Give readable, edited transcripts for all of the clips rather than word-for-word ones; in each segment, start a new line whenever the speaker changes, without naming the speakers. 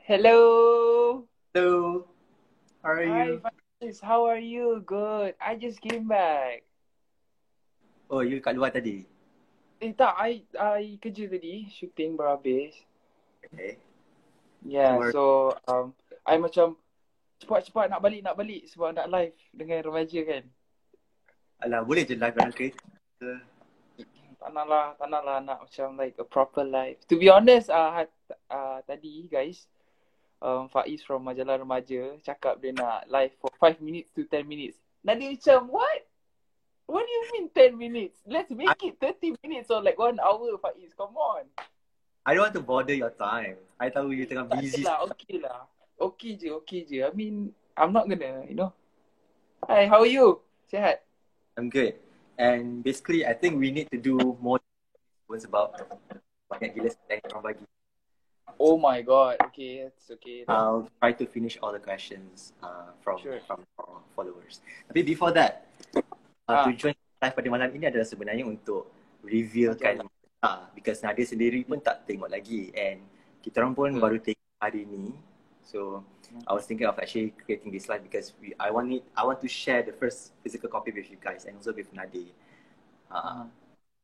Hello.
Hello, how are
Hi,
you?
Faiz. How are you? Good. I just came back.
Oh, you kat luar tadi?
Tak, I kerja tadi. Shooting baru habis.
Okay.
Yeah,
So,
so I macam cepat-cepat nak balik sebab nak live dengan remaja kan.
alah, boleh je live dalam kereta.
Tak nak lah nak macam like a proper live. To be honest, tadi guys, Faiz from Majalah Remaja cakap dia nak live for 5 minutes to 10 minutes. Nanti macam, what? What do you mean 10 minutes? Let's make it 30 minutes or like 1 hour, Faiz. Come on.
I don't want to bother your time. I tahu you tengah busy.
Okay lah. Okay je. I mean, I'm not gonna, you know. Hi, how are you? Sihat?
I'm good. And basically, I think we need to do more sebab banyak gila yang orang bagi.
Oh my god. Okay, it's okay.
I'll try to finish all the questions from our followers. Tapi before that, tujuan live pada malam ini adalah sebenarnya untuk revealkan because Nadia sendiri pun tak tengok lagi and kita orang pun baru tengok hari ni. So I was thinking of actually creating this live because I want to share the first physical copy with you guys and also with Nadia.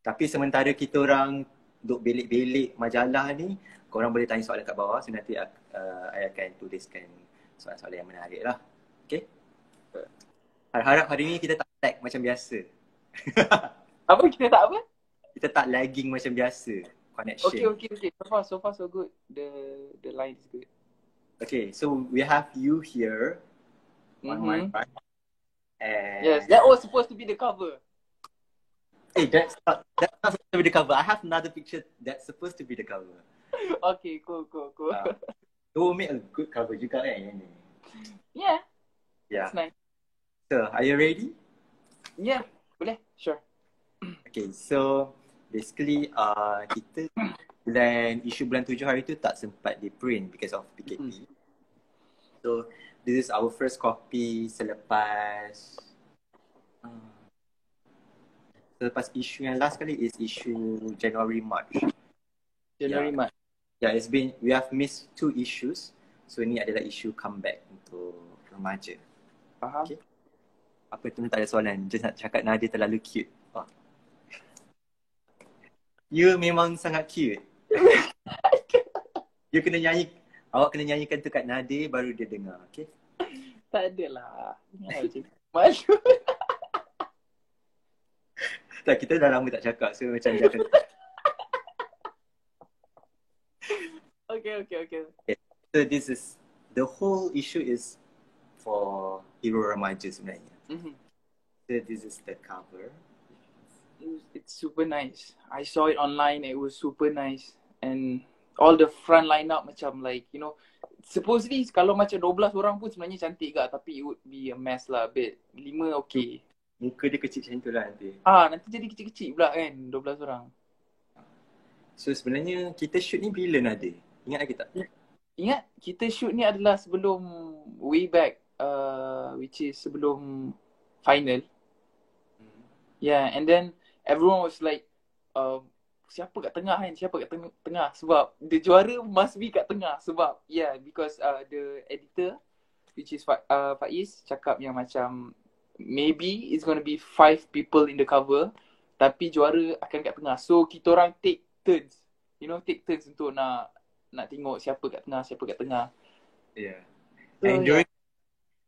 Tapi sementara kita orang duk belik-belik majalah ni, korang boleh tanya soalan kat bawah. So nanti I akan tuliskan soalan-soalan yang menarik lah. Okay? Harap hari ni kita tak lag macam biasa.
Apa kita tak apa?
Kita tak lagging macam biasa connection.
Okay. So far so good. The line is good.
Okay, so we have you here on my right. And
yes, that was supposed to be the cover.
Hey, that's not supposed to be the cover. I have another picture that's supposed to be the cover.
Okay, cool.
It will make a good cover juga kan ni.
Yeah.
That's
nice.
So, are you ready?
Yeah, boleh. Sure.
Okay, so basically kita isu bulan 7 hari tu tak sempat di print because of PKP. So this is our first copy selepas isu yang last kali is isu January-March.
March.
Yeah, we have missed 2 issues. So ini adalah isu comeback untuk remaja.
Faham.
Okay. Apa tu tak ada soalan. Just nak cakap Nadia terlalu cute. You memang sangat cute. Awak kena nyanyikan tu kat Nadia baru dia dengar, okay?
Tak adalah. Malu.
Tak, kita dah lama tak cakap, so macam jangan.
Okay.
So this is, the whole issue is for Hero Remaja sebenarnya. So this is the cover.
It's super nice. I saw it online. It was super nice. And all the front lineup macam like, you know, supposedly kalau macam 12 orang pun sebenarnya cantik ke, tapi it would be a mess lah a bit. 5 okay.
Muka dia kecil macam tu lah nanti.
Nanti jadi kecil-kecil pula kan 12 orang.
So sebenarnya kita shoot ni bila Nadia? Ingat lagi tak?
Ingat kita shoot ni adalah sebelum way back which is sebelum final. Yeah, and then everyone was like siapa kat tengah sebab the juara must be kat tengah sebab because the editor which is Faiz cakap yang macam maybe it's gonna be 5 people in the cover tapi juara akan kat tengah. So kita orang take turns. You know, take turns untuk nak tengok siapa kat tengah. Yeah.
So, and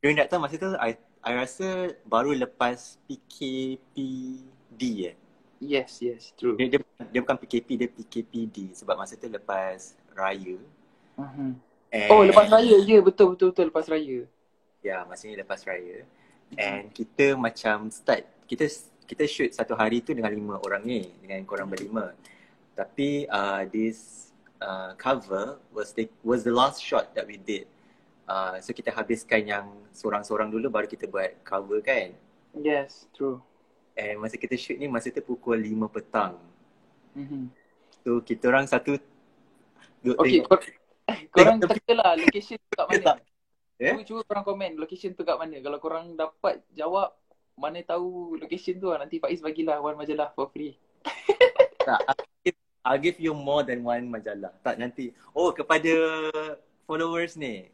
during that time masa tu I rasa baru lepas PKPD
Yes, true.
Dia bukan PKP, dia PKPD sebab masa tu lepas raya.
Lepas raya je, betul lepas raya.
Ya, maksudnya lepas raya. And kita macam start, kita shoot satu hari tu dengan 5 orang ni, dengan korang berlima. Tapi this cover was the last shot that we did. So kita habiskan yang seorang-seorang dulu baru kita buat cover kan.
Yes, true.
And masa kita shoot ni masa tu pukul 5 petang. So kita orang satu
okay, korang teka lah location tu kat mana. Cuba korang komen location tu kat mana. Kalau korang dapat jawab mana tahu location tu lah. Nanti Faiz bagilah 1 majalah for free.
Tak, I'll give you more than 1 majalah. Tak nanti. Kepada followers ni.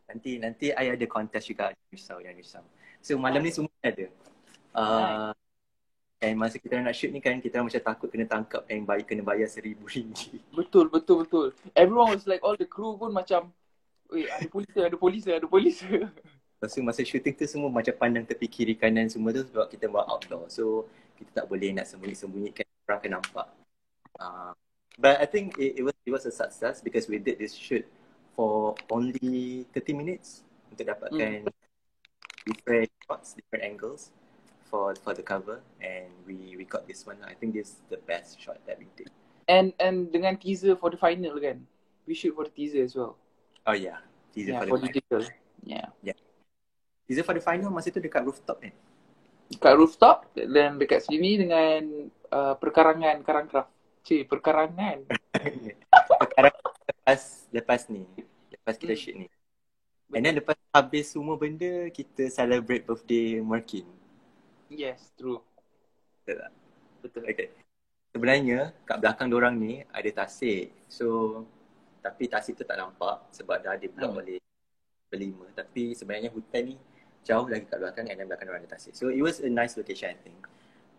Nanti I ada kontes juga, jangan risau. So malam ni semua ada. And masa kita nak shoot ni kan, kita macam takut kena tangkap and kena bayar RM1,000.
Betul. Everyone was like, all the crew pun macam, weh, ada polis.
Lepas tu masa shooting tu semua macam pandang tepi kiri kanan semua tu sebab kita buat outdoor. So kita tak boleh nak sembunyi-sembunyikan, orang akan nampak. But I think it was a success because we did this shoot for only 30 minutes untuk dapatkan different shots, different angles for the cover, and we got this one. I think this is the best shot that we did.
And dengan teaser for the final kan? We shoot for the teaser as well.
Oh yeah, teaser
for the digital. Yeah.
Teaser for the final masa tu dekat rooftop kan?
Dekat rooftop dan dekat sini dengan perkarangan Karangcraft. Perkarangan. lepas kita shoot ni. And then lepas habis semua benda, kita celebrate birthday Merkin. Yes, true.
Betul tak? Betul. Okay. Sebenarnya kat belakang diorang ni ada tasik. So, tapi tasik tu tak nampak sebab dah di-block oleh berlima. Tapi sebenarnya hutan ni jauh lagi kat belakang and then belakang diorang ada tasik. So, it was a nice location I think.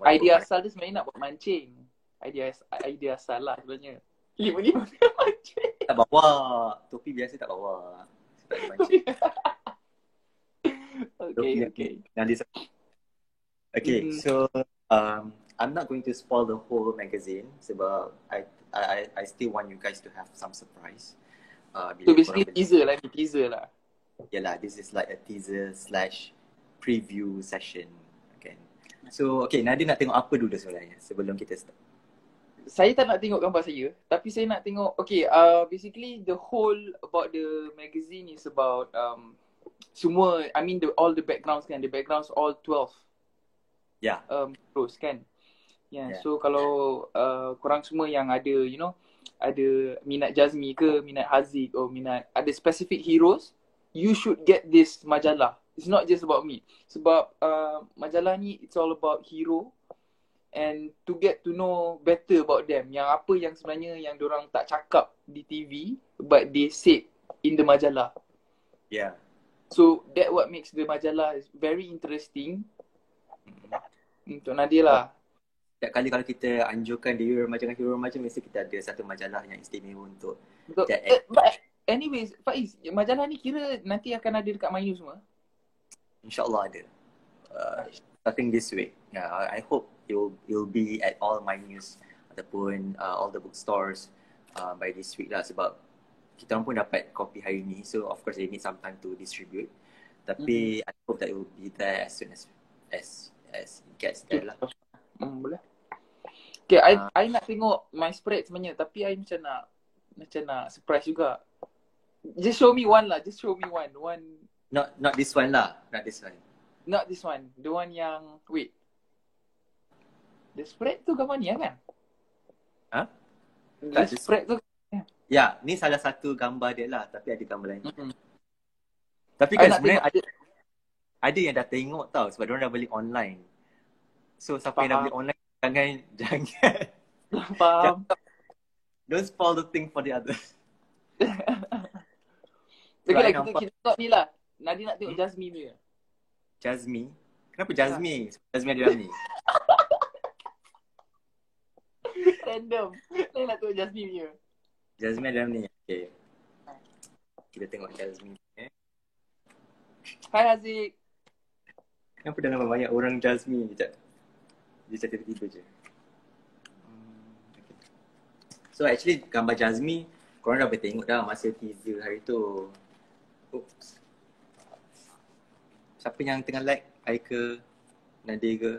Idea asal dia sebenarnya nak buat mancing. Idea asal lah sebenarnya. Lima mancing.
Tak bawa. Topi biasa tak bawa. Sebab dia mancing. Okay, so I'm not going to spoil the whole magazine sebab I still want you guys to have some surprise.
So basically teaser lah.
Yalah, this is like a teaser / preview session. Okay. So okay, Nadia nak tengok apa dulu sebenarnya sebelum kita start?
Saya tak nak tengok gambar saya, tapi saya nak tengok, basically the whole about the magazine is about semua, I mean all the backgrounds kan, the backgrounds all 12.
Yeah.
Terus kan. Yeah. So kalau korang semua yang ada, ada minat Jazmi ke, minat Haziq, or minat ada specific heroes, you should get this majalah. It's not just about me. Sebab majalah ni it's all about hero and to get to know better about them. Yang apa yang sebenarnya yang diorang tak cakap di TV but they said in the majalah.
Yeah.
So that what makes the majalah is very interesting. Untuk Nadia lah.
Setiap kali kalau kita anjurkan hero remaja mesti kita ada satu majalah yang istimewa untuk.
But anyways, Faiz, majalah ni kira nanti akan ada dekat Mainu semua?
InsyaAllah ada. Starting this week. Yeah, I hope it'll be at all Mainus ataupun all the bookstores by this week lah sebab kita orang pun dapat copy hari ni. So of course they need some time to distribute. Tapi I hope that it will be there as soon as it gets there lah.
Boleh. Okay, I nak tengok my spread sebenarnya tapi I macam nak surprise juga. Just show me one lah. Just show me one.
Not this one lah. Not this one.
The one yang wait. The spread tu gambar ni kan? The spread tu.
Ya, ni salah satu gambar dia lah tapi ada gambar lain. Tapi kan sebenarnya ada yang dah tengok tau sebab diorang dah beli online. So siapa yang dah beli online jangan
faham.
Don't spoil the thing for the others.
Okay lah, kita tengok ni lah. Nadia nak tengok Jazmi ni.
Jazmi? Kenapa Jazmi? Jazmi ada dalam ni.
Random. Saya nak tengok Jazmi ni.
Jazmi ada dalam ni. Okay. Kita tengok Jazmi.
Hai Haziq.
Kenapa dah nampak banyak orang Jazmi? Sekejap. Dia cakap tiba-tiba je. So actually gambar Jazmi korang dah boleh tengok dah masa teaser hari tu. Oops. Siapa yang tengah like? I ke? Nadia ke?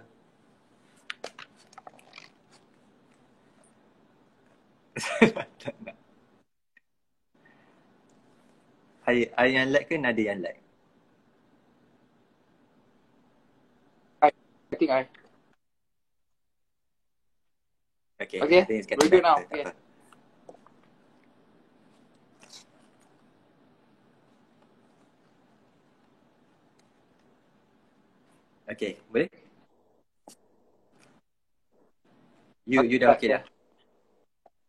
I yang like ke Nadia yang like?
I think I.
Okay.
Okay. We're good now. Okay.
Okay, boleh? You dah okay dah?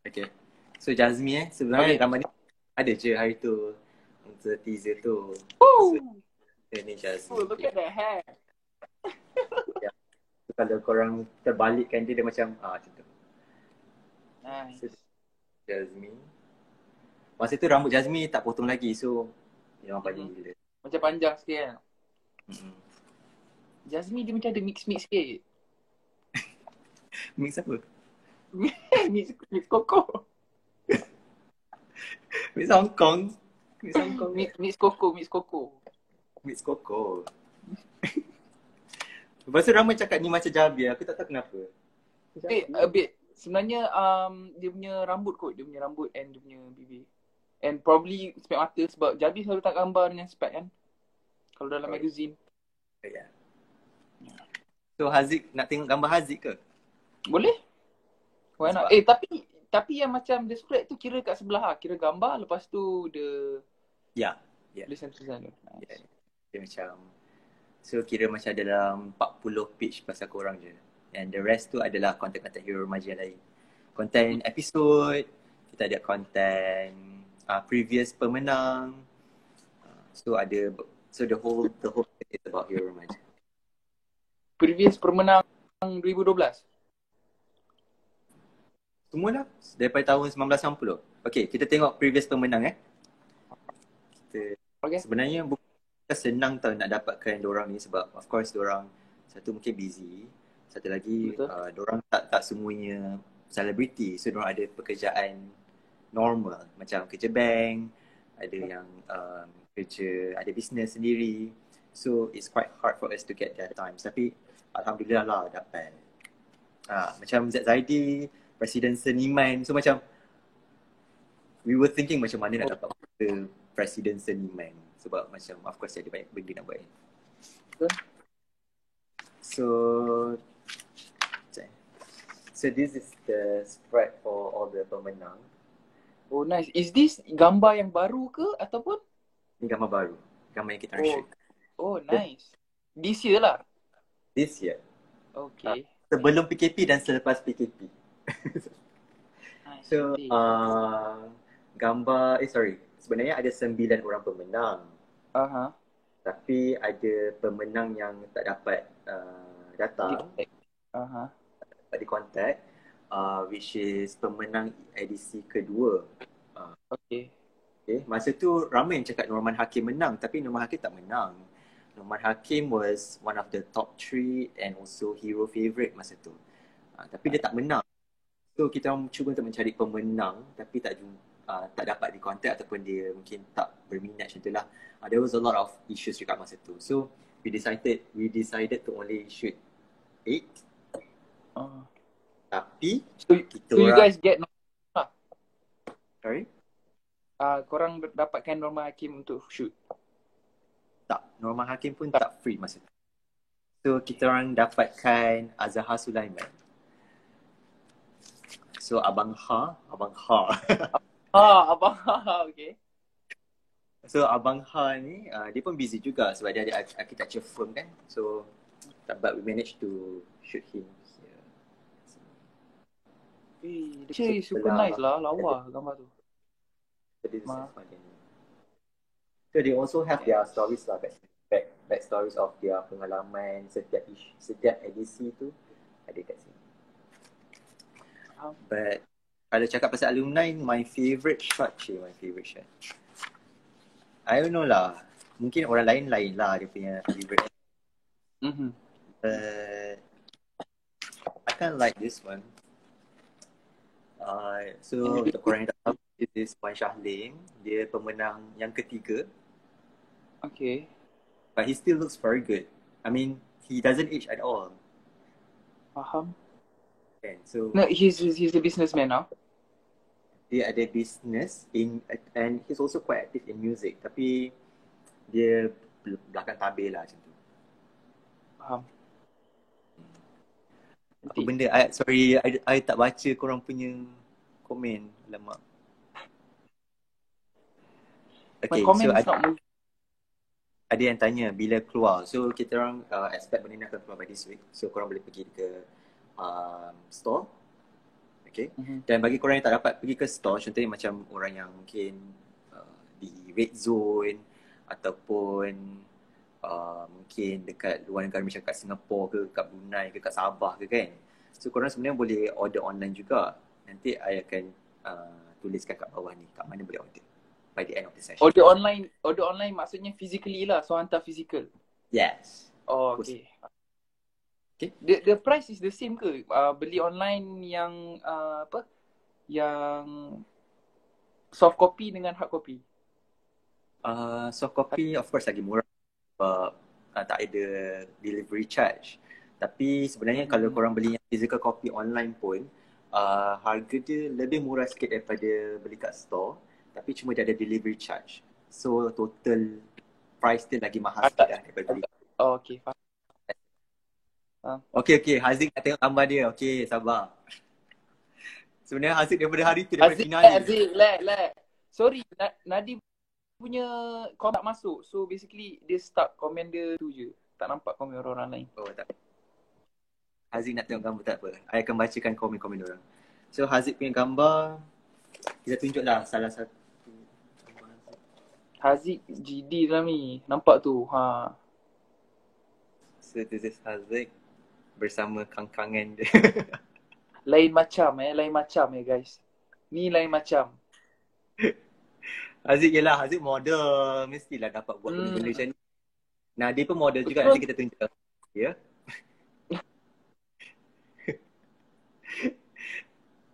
Okay. So Jazmi sebenarnya gambar ni ada je hari tu untuk teaser tu.
Oh,
So, ni Jasmine.
oh, look at that hair.
Ya. So, kalau korang terbalikkan dia macam macam tu.
Nice.
So, Jasmine. Masa tu rambut Jasmine tak potong lagi, so memang panjang gila.
Macam panjang sikit kan.
Mm-hmm.
Jasmine dia macam ada mix-mix sikit.
Mix apa?
mix koko.
Mix Hong Kong. Mix Hong Kong.
Mix koko.
Mix Coco. Lepas tu ramai cakap ni macam Javier. Aku tak tahu kenapa.
A bit. Sebenarnya dia punya rambut kot. Dia punya rambut and dia punya bibir. And probably spek mata sebab Javi selalu tak gambar dengan spek kan. Kalau dalam magazine.
Yeah. So Haziq, nak tengok gambar Haziq ke?
Boleh. Why not? Tapi yang macam the spread tu kira kat sebelah Kira gambar lepas tu dia tulisan-tulisan tu.
Yeah. Dia macam, so kira macam dalam 40 page pasal korang je. And the rest tu adalah konten-konten hero remaja lain. Konten episod, kita ada konten previous pemenang. So the whole thing is about hero remaja.
Previous pemenang 2012.
Semua lah daripada tahun 1990. Okay, kita tengok previous pemenang Sebenarnya bukan senang tau nak dapatkan diorang ni sebab of course diorang satu mungkin busy, satu lagi diorang tak semuanya selebriti, so diorang ada pekerjaan normal macam kerja bank, ada yang ada business sendiri, so it's quite hard for us to get their times, tapi alhamdulillah lah dapat. Macam Z Zaidi, Presiden Seniman, so macam we were thinking macam mana nak dapat Presiden Seniman sebab macam of course ada banyak benda nak buat. So this is the spread for all the pemenang.
Oh nice. Is this gambar yang baru ke ataupun?
Ini gambar baru. Gambar yang kita shoot.
Oh nice. This year lah?
This year.
Okay.
Sebelum PKP dan selepas PKP.
Nice.
So gambar sebenarnya ada 9 orang pemenang. Tapi ada pemenang yang tak dapat datang. Tak dikontak. Which is pemenang edisi kedua.
Okay.
Masa tu ramai yang cakap Norman Hakim menang, tapi Norman Hakim tak menang. Norman Hakim was one of the top 3 and also hero favourite masa tu. Tapi dia tak menang. So kita cuba untuk mencari pemenang tapi tak dapat dikontak ataupun dia mungkin tak berminat macam tu lah. There was a lot of issues juga masa tu. So we decided to only shoot 8. Tapi
you guys get
sorry?
Korang dapatkan Norman Hakim untuk shoot?
Tak, Norman Hakim pun tak free masa tu. So kita orang dapatkan Azhar Sulaiman. So Abang Ha.
Abang Ha, okay.
So Abang Ha ni dia pun busy juga sebab dia ada architecture firm kan. So but we managed to shoot him here.
Dia super nice lah, lawa gambar tu.
So they also have their stories lah, back stories of their pengalaman setiap edisi tu ada kat sini. But kalau cakap pasal alumni, my favourite shot. I don't know lah. Mungkin orang lain lah dia punya favourite. But I kind of like this one. So untuk korang yang tak tahu, this is Wan Shahlim. Dia pemenang yang ketiga.
Okay.
But he still looks very good. I mean, he doesn't age at all.
Faham.
And so
no, he's a businessman now.
Dia ada business and he's also quite active in music. Tapi dia belakang tabir lah macam tu.
Faham.
Apa benda? Sorry, I tak baca korang punya komen. Alamak. Okay, so ada yang tanya bila keluar. So kita orang expect benda ni akan keluar by this week. So korang boleh pergi ke store. Okay. Dan bagi korang yang tak dapat pergi ke store, contohnya macam orang yang mungkin di red zone ataupun mungkin dekat luar negara macam kat Singapura ke, kat Brunei ke, kat Sabah ke kan. So korang sebenarnya boleh order online juga. Nanti I akan tuliskan kat bawah ni kat mana boleh order by the end of the session.
Order online maksudnya physically lah, so hantar physical.
Yes.
Oh, okay.
Okay.
The price is the same ke? Beli online yang apa? Yang soft copy dengan hard copy?
Soft copy of course lagi murah sebab tak ada delivery charge. Tapi sebenarnya kalau korang beli yang physical copy online pun harga dia lebih murah sikit daripada beli kat store, tapi cuma dia ada delivery charge. So total price dia lagi mahal sikit lah daripada beli.
Oh, okay.
Okay, Haziq nak tengok gambar dia. Okay, sabar. Sebenarnya Haziq daripada hari tu, daripada final ni.
Haziq, sorry, Nadi punya komen tak masuk. So basically dia stuck komen dia tu je. Tak nampak komen orang lain.
Oh tak. Haziq nak tengok gambar tak apa. I akan bacakan komen-komen orang. So Haziq punya gambar, kita tunjuklah salah satu.
Haziq GD dalam ni. Nampak tu.
So this is Haziq bersama kangkangan dia.
Lain macam guys. Ni lain macam.
Haziq Haziq model. Mestilah dapat buat benda macam ni. Nah, dia pun model juga. Nanti kita tunjuk. Ya.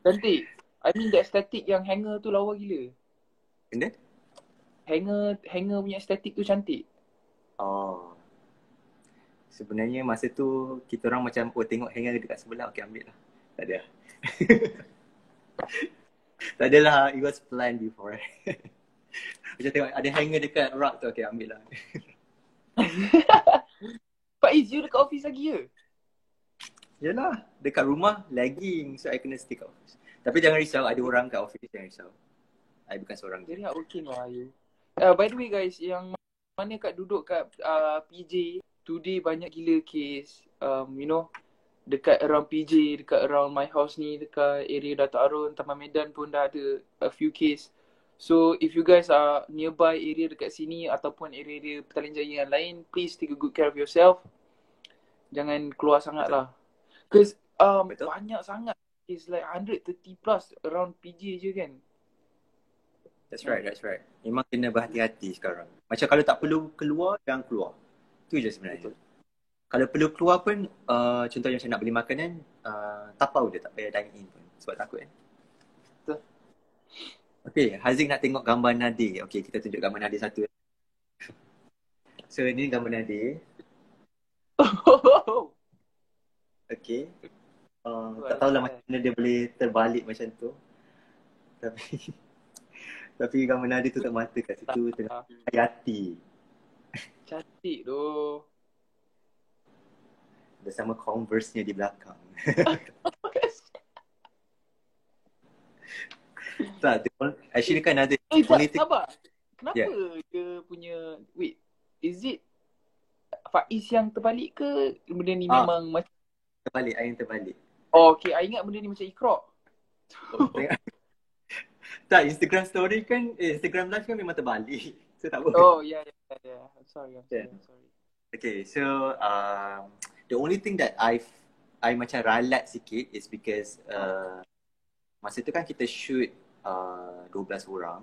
Cantik. I mean the aesthetic yang hanger tu lawa gila.
Benda?
Hanger punya aesthetic tu cantik.
Oh. Sebenarnya masa tu kita orang macam tengok hanger dekat sebelah, okey ambil lah. Tak ada. Tak adalah, it was planned before. Macam tengok ada hanger dekat rak tu, okey ambil lah.
Faiz, you dekat office lagi ke?
Yalah, dekat rumah lagging, so I kena stay kat office. Tapi jangan risau, ada orang kat office, jangan risau. I bukan seorang je.
Very hardworking lah you. By the way guys, yang mana kat duduk kat PJ, today banyak gila case, you know, dekat around PJ, dekat around my house ni, dekat area Dato' Arun, Taman Medan pun dah ada a few case. So if you guys are nearby area dekat sini ataupun area Petaling Jaya yang lain, please take a good care of yourself. Jangan keluar sangat lah. Because banyak sangat. It's like 130 plus around PJ je kan.
That's right. Memang kena berhati-hati sekarang. Macam kalau tak perlu keluar, jangan keluar. Tu je sebenarnya. Betul. Kalau perlu keluar pun, contohnya macam nak beli makanan, tapau je, tak payah dine in pun. Sebab takut kan.
Betul.
Okay, Haziq nak tengok gambar Nadir. Okay, kita tunjuk gambar Nadir satu. So, ni gambar Nadir. Okay. Tak tahulah macam mana dia boleh terbalik macam tu. Tapi gambar Nadir tutup mata kat situ tengah hayati.
Cantik tu.
Bersama Converse-nya di belakang. Tak, actually kan ada
sabar. Kenapa dia punya, wait, is it Faiz yang terbalik ke benda ni memang macam
terbalik, I yang terbalik.
Oh, okay, I ingat benda ni macam ikrok.
Tak, Instagram story kan, Instagram live kan memang terbalik. So tak boleh.
Oh, yeah. I'm sorry.
Okay, so the only thing that I macam ralat sikit is because masa tu kan kita shoot 12 orang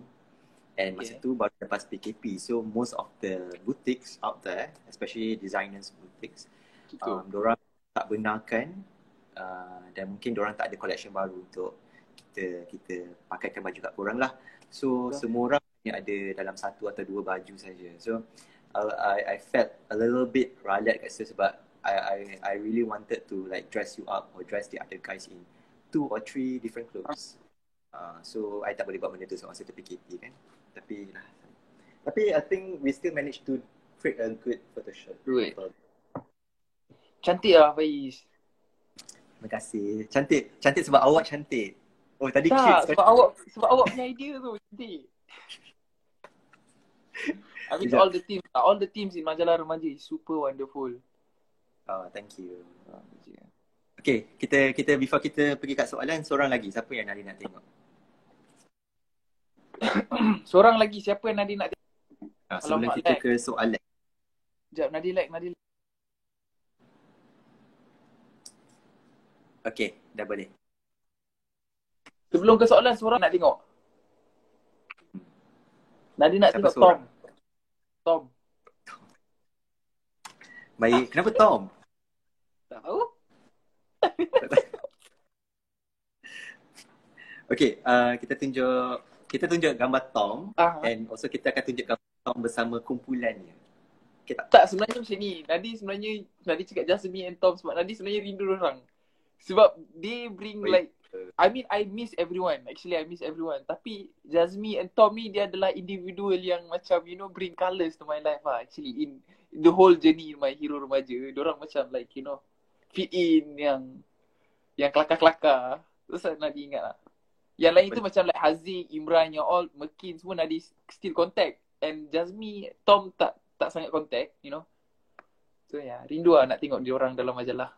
and masa tu baru lepas PKP, so most of the boutiques out there, especially designers boutiques, diorang tak benarkan dan mungkin diorang tak ada collection baru untuk kita pakaikan baju kat korang lah. So semua orang hanya ada dalam satu atau dua baju saja. So I felt a little bit ralat kat situ sebab I really wanted to like dress you up or dress the other guys in 2 or 3 different clothes. So I tak boleh buat benda tu sebab masa tu PKP kan. Tapi I think we still managed to create a good photo shoot.
Good. Cantik lah Faiz.
Terima kasih. Cantik sebab awak cantik. Oh tadi
tak, sebab awak punya idea tu cantik. I mean all the teams in Majalah Remaja is super wonderful.
Thank you. Okay, kita before kita pergi kat soalan, seorang lagi. Siapa yang nak tengok?
Seorang lagi, siapa yang Nadi nak tengok?
Sebelum kita ke soalan.
Sekejap, Nadi like.
Okay, dah boleh.
Sebelum ke soalan, seorang nak tengok. Nadi nak
Siapa
tengok
seorang?
Tom.
Baik, kenapa Tom?
Tak tahu.
Okay, kita tunjuk gambar Tom and also kita akan tunjuk gambar Tom bersama kumpulannya. Okay,
tak, sebenarnya macam ni. Nadi cakap just me and Tom sebab Nadi sebenarnya rindu orang. Sebab they bring like, I mean I miss everyone. Actually I miss everyone. Tapi Jazmi and Tom ni dia adalah individual yang macam bring colours to my life lah. Actually in the whole journey my hero remaja, diorang macam like fit in yang kelakar-kelakar. Terus Nadi ingat lah. Yang lain tu macam like Haziq, Imran, yang all Mekin semua Nadi still contact. And Jazmi, Tom tak sangat contact, So rindu lah nak tengok diorang dalam majalah.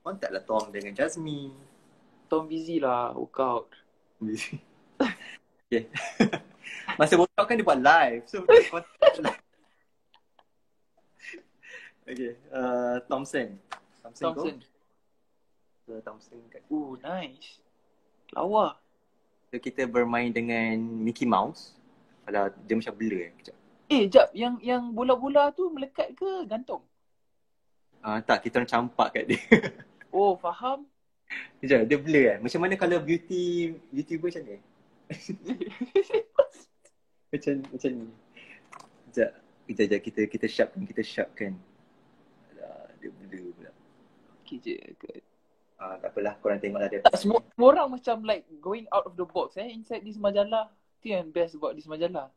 Kontaklah Tom dengan Jazmi.
Tom busy lah, workout.
Busy. Okay. Masa workout kan dia buat live. So kita contact live. Okay. Thompson kan.
Nice. Lawa.
So kita bermain dengan Mickey Mouse. Kalau dia macam blur kejap.
Jap, yang bola-bola tu melekat ke gantung?
Tak, kita orang campak kat dia.
Oh, faham.
Sekejap, dia blur kan? Macam mana kalau YouTuber macam ni? macam ni. Sekejap, kita sharpkan. Alah, dia blur pula.
Okay je ke?
Tak apalah, korang tengoklah dia.
Tak, semua orang macam like going out of the box inside this majalah. Itu yang best about this majalah.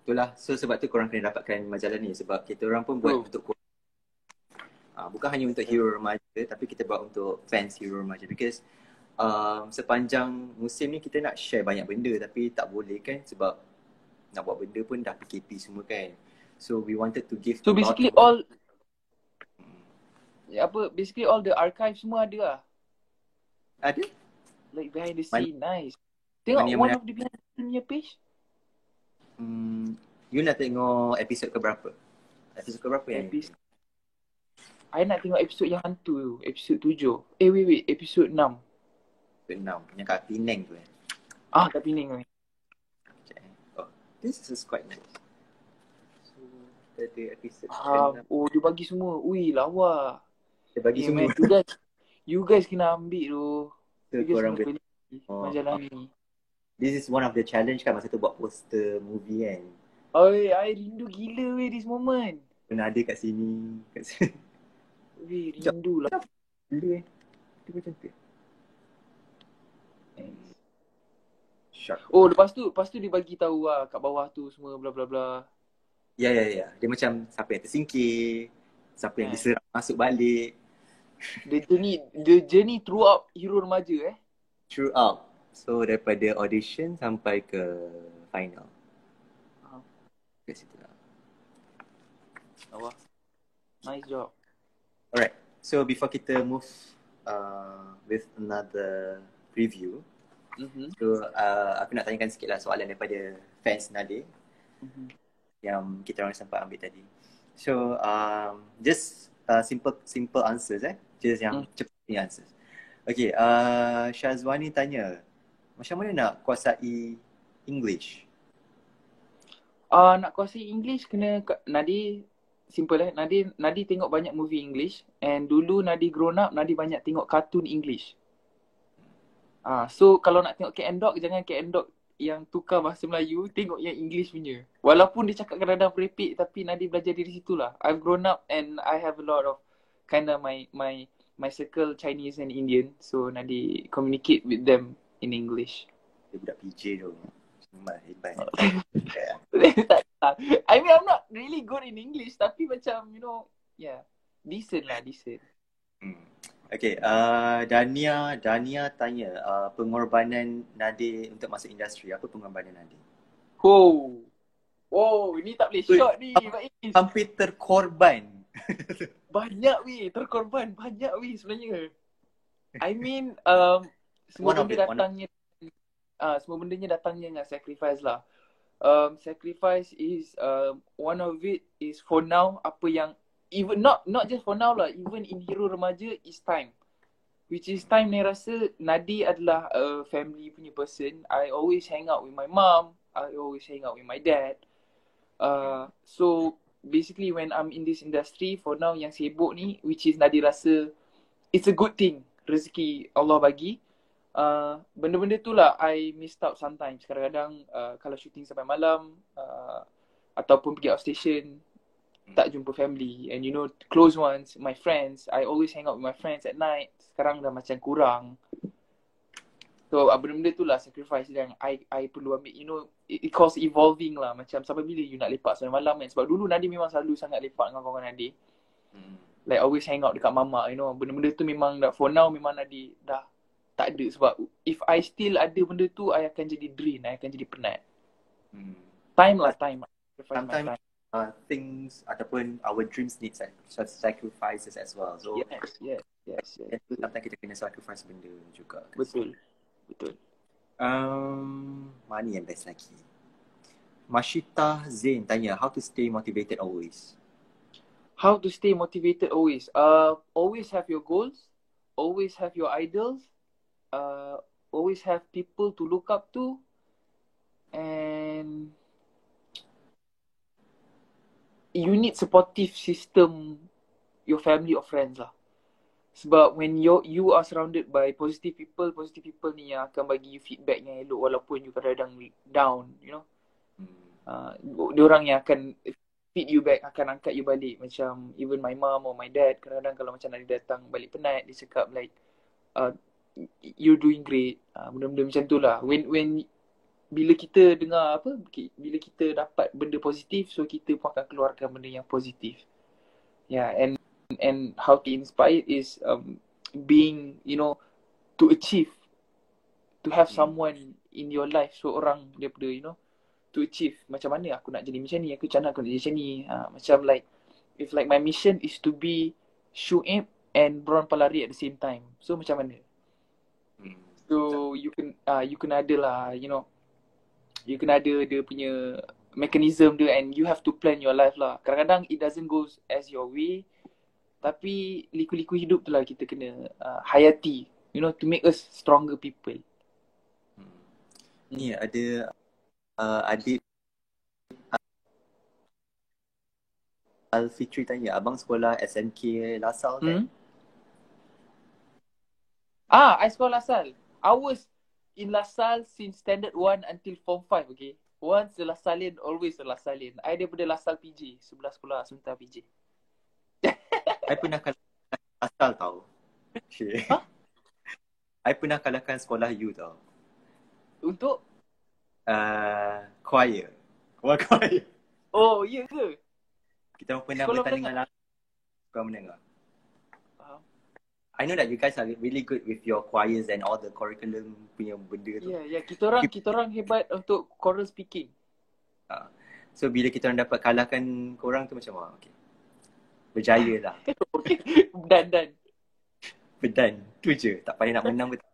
Itulah, so sebab tu korang kena dapatkan majalah ni. Sebab kita orang pun buat untuk korang. Bukan hanya untuk hero remaja, tapi kita buat untuk fans hero remaja. Because sepanjang musim ni kita nak share banyak benda, tapi tak boleh kan sebab nak buat benda pun dah PKP semua kan. So we wanted to give.
So basically basically all the archive semua ada lah.
Ada?
Like behind the scene, nice. Tengok one of the behind the scene punya page.
You nak tengok episod keberapa? Episod keberapa yang
I nak tengok episod yang hantu tu. Episod 7. Wait. Episod 6.
Episod 6. Yang kat Penang tu
kat Penang ni.
Okay. Oh, this is quite nice. So, kita ada episod
dia bagi semua. Ui, lawa.
Dia bagi semua.
Man, you guys kena ambil tu.
So, korang beli
majalah ni.
This is one of the challenge kan masa tu buat poster movie kan.
I rindu gila this moment.
Pernah ada kat sini.
Rindu lah.
Dia macam tu.
Lepas tu dia bagi tahu lah kat bawah tu semua bla bla bla.
Ya. Dia macam siapa yang tersingkir, siapa yang diserang masuk balik.
The journey throughout hero remaja
Throughout. So daripada audition sampai ke final. Ke situ lah.
Nice job.
Alright. So before kita move with another review. So aku nak tanyakan sikit lah soalan daripada fans Nadir. Yang kita orang sempat ambil tadi. So just simple answers Just yang cepat ni answers. Okay, Syazwani tanya, macam mana nak kuasai English?
Nak kuasai English kena Nadi simple Nadi tengok banyak movie English, and dulu Nadi grown up Nadi banyak tengok kartun English. So kalau nak tengok Cat and Dog, jangan Cat and Dog yang tukar bahasa Melayu, tengok yang English punya. Walaupun dia cakap kadang-kadang merepek, tapi Nadi belajar dari situ lah. I've grown up and I have a lot of kind of my circle Chinese and Indian, so Nadi communicate with them in English.
Dia budak PJ tu. Hebat.
I mean I'm not really good in English, tapi macam decent lah.
Okay, Dania tanya pengorbanan Nadir untuk masuk industri. Apa pengorbanan Nadir?
Ini tak boleh shot ni.
Hampir terkorban.
Banyak terkorban sebenarnya. I mean semua benda datangnya semua bendanya datangnya dengan sacrifice lah. Sacrifice is one of it is for now, apa yang even not just for now lah, even in Hero Remaja is time. Which is time ni rasa Nadi adalah a family punya person. I always hang out with my mom, I always hang out with my dad. So basically when I'm in this industry for now yang sibuk ni, which is Nadi rasa it's a good thing, rezeki Allah bagi. Benda-benda tu lah I missed out sometimes. Kadang-kadang kalau shooting sampai malam ataupun pergi outstation, tak jumpa family. And you know, close ones, my friends, I always hang out with my friends at night. Sekarang dah macam kurang. So benda-benda tu lah sacrifice yang I perlu ambil. You know, it calls evolving lah. Macam sampai bila you nak lepak sampai malam kan. Sebab dulu Nadi memang selalu sangat lepak dengan kawan-kawan Nadi. Like always hang out dekat mamak, you know. Benda-benda tu memang dah, for now memang Nadi dah tak ada. Sebab if I still ada benda tu, I akan jadi drain, I akan jadi penat. Time lah, time.
Sometimes things ataupun our dreams need sacrifices as well. So
yes.
sometimes kita kena sacrifice benda juga.
Betul.
Mana yang best lagi? Mashita Zain tanya, how to stay motivated always?
How to stay motivated always? Always have your goals, always have your idols, always have people to look up to, and you need supportive system, your family or friends lah. Sebab when you are surrounded by positive people ni yang akan bagi you feedback yang elok walaupun you kadang-kadang down, you know. Diorang yang akan feed you back, akan angkat you balik. Macam even my mom or my dad, kadang-kadang kalau macam Nadi datang balik penat, dia cakap like you're doing great. Benda-benda macam tu lah. When bila kita dengar bila kita dapat benda positif, so kita pun akan keluarkan benda yang positif. Yeah, and how to inspire is being, you know, to achieve, to have someone in your life, so orang daripada, you know, to achieve. Macam mana aku nak jadi macam ni, aku nak jadi macam ni. Macam like, if like my mission is to be Shuib and Bron Palari at the same time. So macam mana? So you can ada lah, you know, you can ada dia punya mechanism dia, and you have to plan your life lah. Kadang-kadang it doesn't go as your way, tapi liku-liku hidup tu lah kita kena hayati, you know, to make us stronger people.
Ni ada adik Al-Fitri tanya, abang sekolah SMK Lasal kan?
I sekolah Lasal. I was in Lasal since standard 1 until form 5, okay? Once the Lasalin, always the Lasalin. I daripada Lasal PJ, sebelah sekolah Sunta PJ.
I pernah kalahkan Lasal tau. I pernah kalahkan sekolah you tau.
Untuk?
Choir. Choir.
Oh, iya ke?
Kita pernah bertanding dengan sekolah menengah. I know that you guys are really good with your choirs and all the curriculum punya benda tu.
Yeah, kita orang hebat untuk choral speaking.
So bila kita orang dapat kalahkan korang tu macam okay. Berjaya lah.
Okay. Dan.
Berdan. Tu je. Tak payah nak menang betul.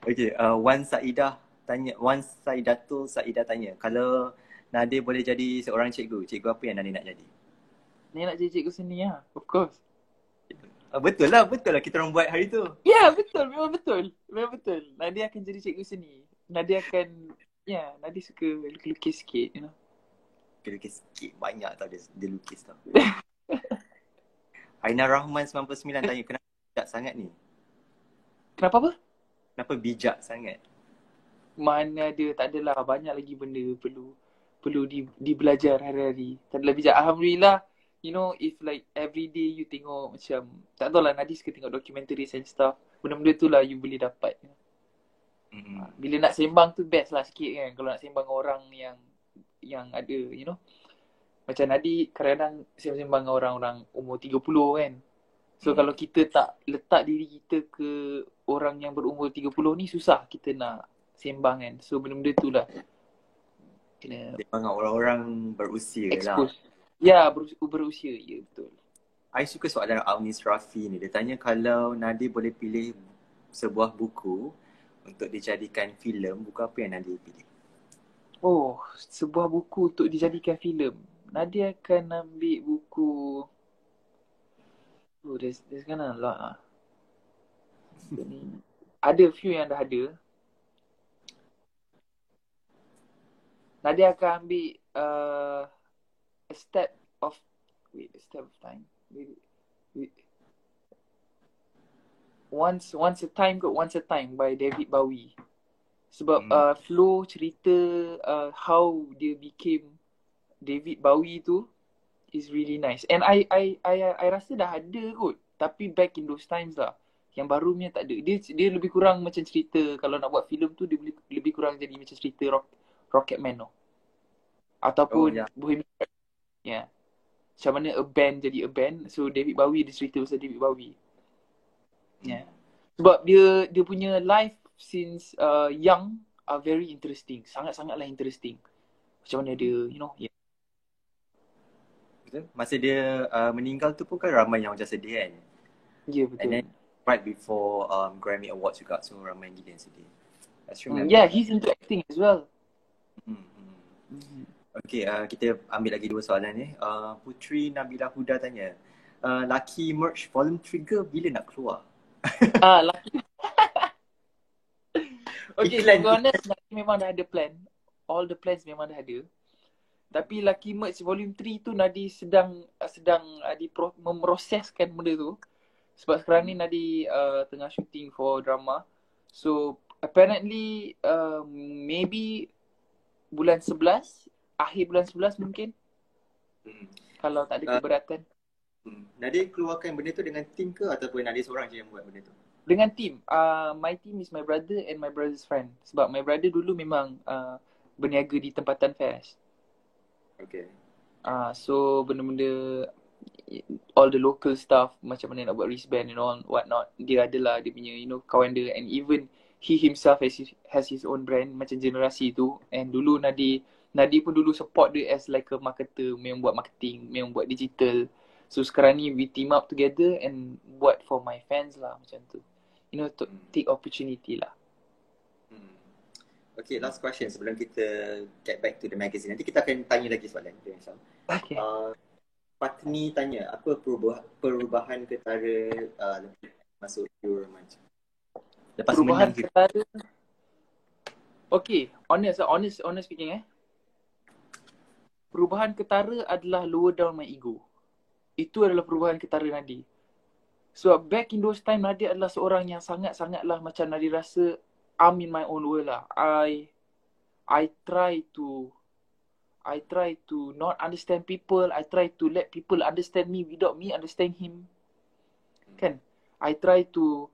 Okay, Wan Saidatul Saidah tanya, kalau Nadir boleh jadi seorang cikgu apa yang Nadir nak jadi?
Nadir nak jadi cikgu seni lah, of course.
Betul lah kita orang buat hari tu.
Ya, yeah, memang betul. Nadir akan jadi cikgu seni. Nadir akan, Nadir suka lukis sikit, you know.
Lukis sikit, banyak tau dia lukis tau. Aina Rahman 99 tanya, kenapa bijak sangat ni?
Kenapa apa?
Kenapa bijak sangat?
Mana ada, tak adalah, banyak lagi benda perlu dibelajar hari-hari. Tak adalah bijak. Alhamdulillah, you know, if like every day you tengok macam, tak tahu lah, Nadir suka tengok documentaries and stuff. Benda-benda tu lah you boleh dapat. Bila nak sembang tu best lah sikit kan. Kalau nak sembang orang yang ada, you know. Macam Nadir kadang-kadang sembang dengan orang-orang umur 30 kan. So kalau kita tak letak diri kita ke orang yang berumur 30 ni, susah kita nak sembang kan. So benda-benda tu lah kena
sembang dengan orang-orang berusia
expose lah. Ya, berusia, ya betul.
I suka soalan Aunis Rafi ni. Dia tanya kalau Nadir boleh pilih sebuah buku untuk dijadikan filem, buku apa yang Nadia pilih?
Oh, sebuah buku untuk dijadikan filem. Nadia akan ambil buku. Oh, there's kind of a lot lah. Ada few yang dah ada. Nadia akan ambil a step of time. Once a time by David Bowie. Sebab flow cerita how dia became David Bowie tu is really nice. And I rasa dah ada kot. Tapi back in those times lah. Yang baru punya tak ada. Dia lebih kurang macam cerita, kalau nak buat filem tu dia boleh lebih kurang jadi macam cerita Rocketman tu. Ataupun Bohemian Rhapsody. Yeah. Macam mana a band jadi a band. So David Bowie dia cerita pasal David Bowie. Yeah. Sebab dia punya life since young are very interesting. Sangat-sangatlah interesting. Macam mana dia, you know. Yeah.
Betul? Masa dia meninggal tu pun kan ramai yang macam sedih kan?
Ya, yeah, betul.
And then right before Grammy Awards juga, so ramai gila yang sedih. Let's remember.
Yeah, he's into acting as well.
Okay, kita ambil lagi 2 soalan ni. Putri Nabila Huda tanya, Lucky Merch Volume 3 bila nak keluar?
Lucky. Okay, to be honest, Lucky memang dah ada plan. All the plans memang dah ada. Tapi Lucky Merch Volume 3 tu Nadi sedang memproseskan benda tu. Sebab sekarang ni Nadi tengah shooting for drama. So apparently maybe bulan 11, akhir bulan 11 mungkin. Kalau tak ada keberatan.
Nadia keluarkan benda tu dengan team ke ataupun Nadia seorang je yang buat benda tu?
Dengan team. My team is my brother and my brother's friend. Sebab my brother dulu memang berniaga di tempatan fairs.
Okay.
So benda-benda all the local stuff, macam mana nak buat wristband and all what not, dia adalah dia punya, you know, kawan dia. And even he himself has his own brand macam generasi tu. And dulu Nadi pun dulu support dia as like a marketer, memang buat marketing, memang buat digital. So sekarang ni we team up together and buat for my fans lah macam tu. You know, to take opportunity lah.
Okay, last question sebelum kita get back to the magazine. Nanti kita akan tanya lagi soalan.
Okay.
Patni tanya, apa perubahan ketara masuk Hero Remaja? Lepas
perubahan
menang
ketara. Okay, honest speaking perubahan ketara adalah lower down my ego. Itu adalah perubahan ketara Nadi. So back in those time Nadi adalah seorang yang sangat-sangatlah macam Nadi rasa I'm in my own world lah. I try to not understand people. I try to let people understand me without me understand him. Kan? I try to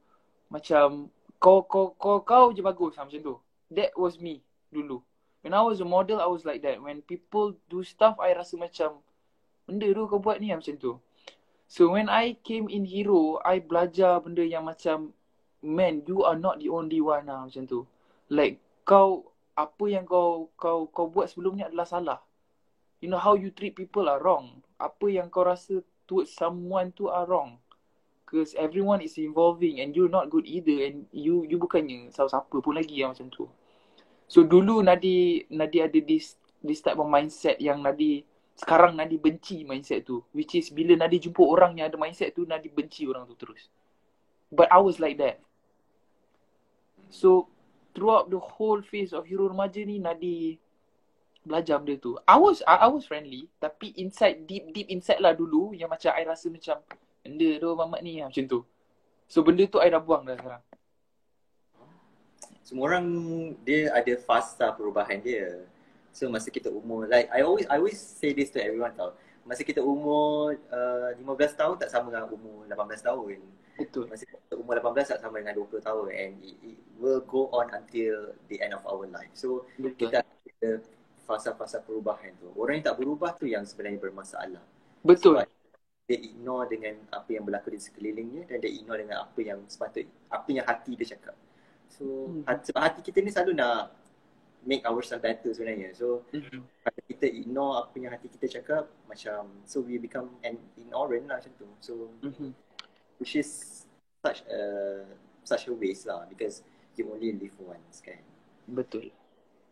macam kau je bagus macam tu. That was me dulu. When I was a model, I was like that. When people do stuff, I rasa macam benda tu kau buat ni macam tu. So when I came in Hero, I belajar benda yang macam, man, you are not the only one lah macam tu. Like apa yang kau buat sebelum ni adalah salah. You know how you treat people are wrong. Apa yang kau rasa towards someone tu are wrong. Because everyone is involving and you're not good either, and you bukannya siapa pun lagi yang macam tu. So dulu Nadi ada this type of mindset yang sekarang Nadi benci mindset tu. Which is bila Nadi jumpa orang yang ada mindset tu, Nadi benci orang tu terus. But I was like that. So throughout the whole phase of Hero Remaja ni, Nadi belajar benda tu. I was friendly, tapi deep inside lah dulu yang macam I rasa macam benda tu mamat ni macam tu. So benda tu I dah buang dah sekarang.
Semua orang dia ada fasa perubahan dia. So masa kita umur, like I always say this to everyone tau. Masa kita umur 15 tahun tak sama dengan umur 18 tahun.
Betul.
Masa kita umur 18 tak sama dengan 20 tahun. And it will go on until the end of our life. So betul. Kita ada fasa-fasa perubahan tu. Orang yang tak berubah tu yang sebenarnya bermasalah.
Betul.
Sebab dia ignore dengan apa yang berlaku di sekelilingnya dan dia ignore dengan apa yang sepatutnya, apa yang hati dia cakap. So sebab hati kita ni selalu nak make ourselves better sebenarnya. So kalau kita ignore apa yang hati kita cakap, macam so we become an ignorant lah macam tu. So which is such a waste lah, because you only live once kan.
Betul.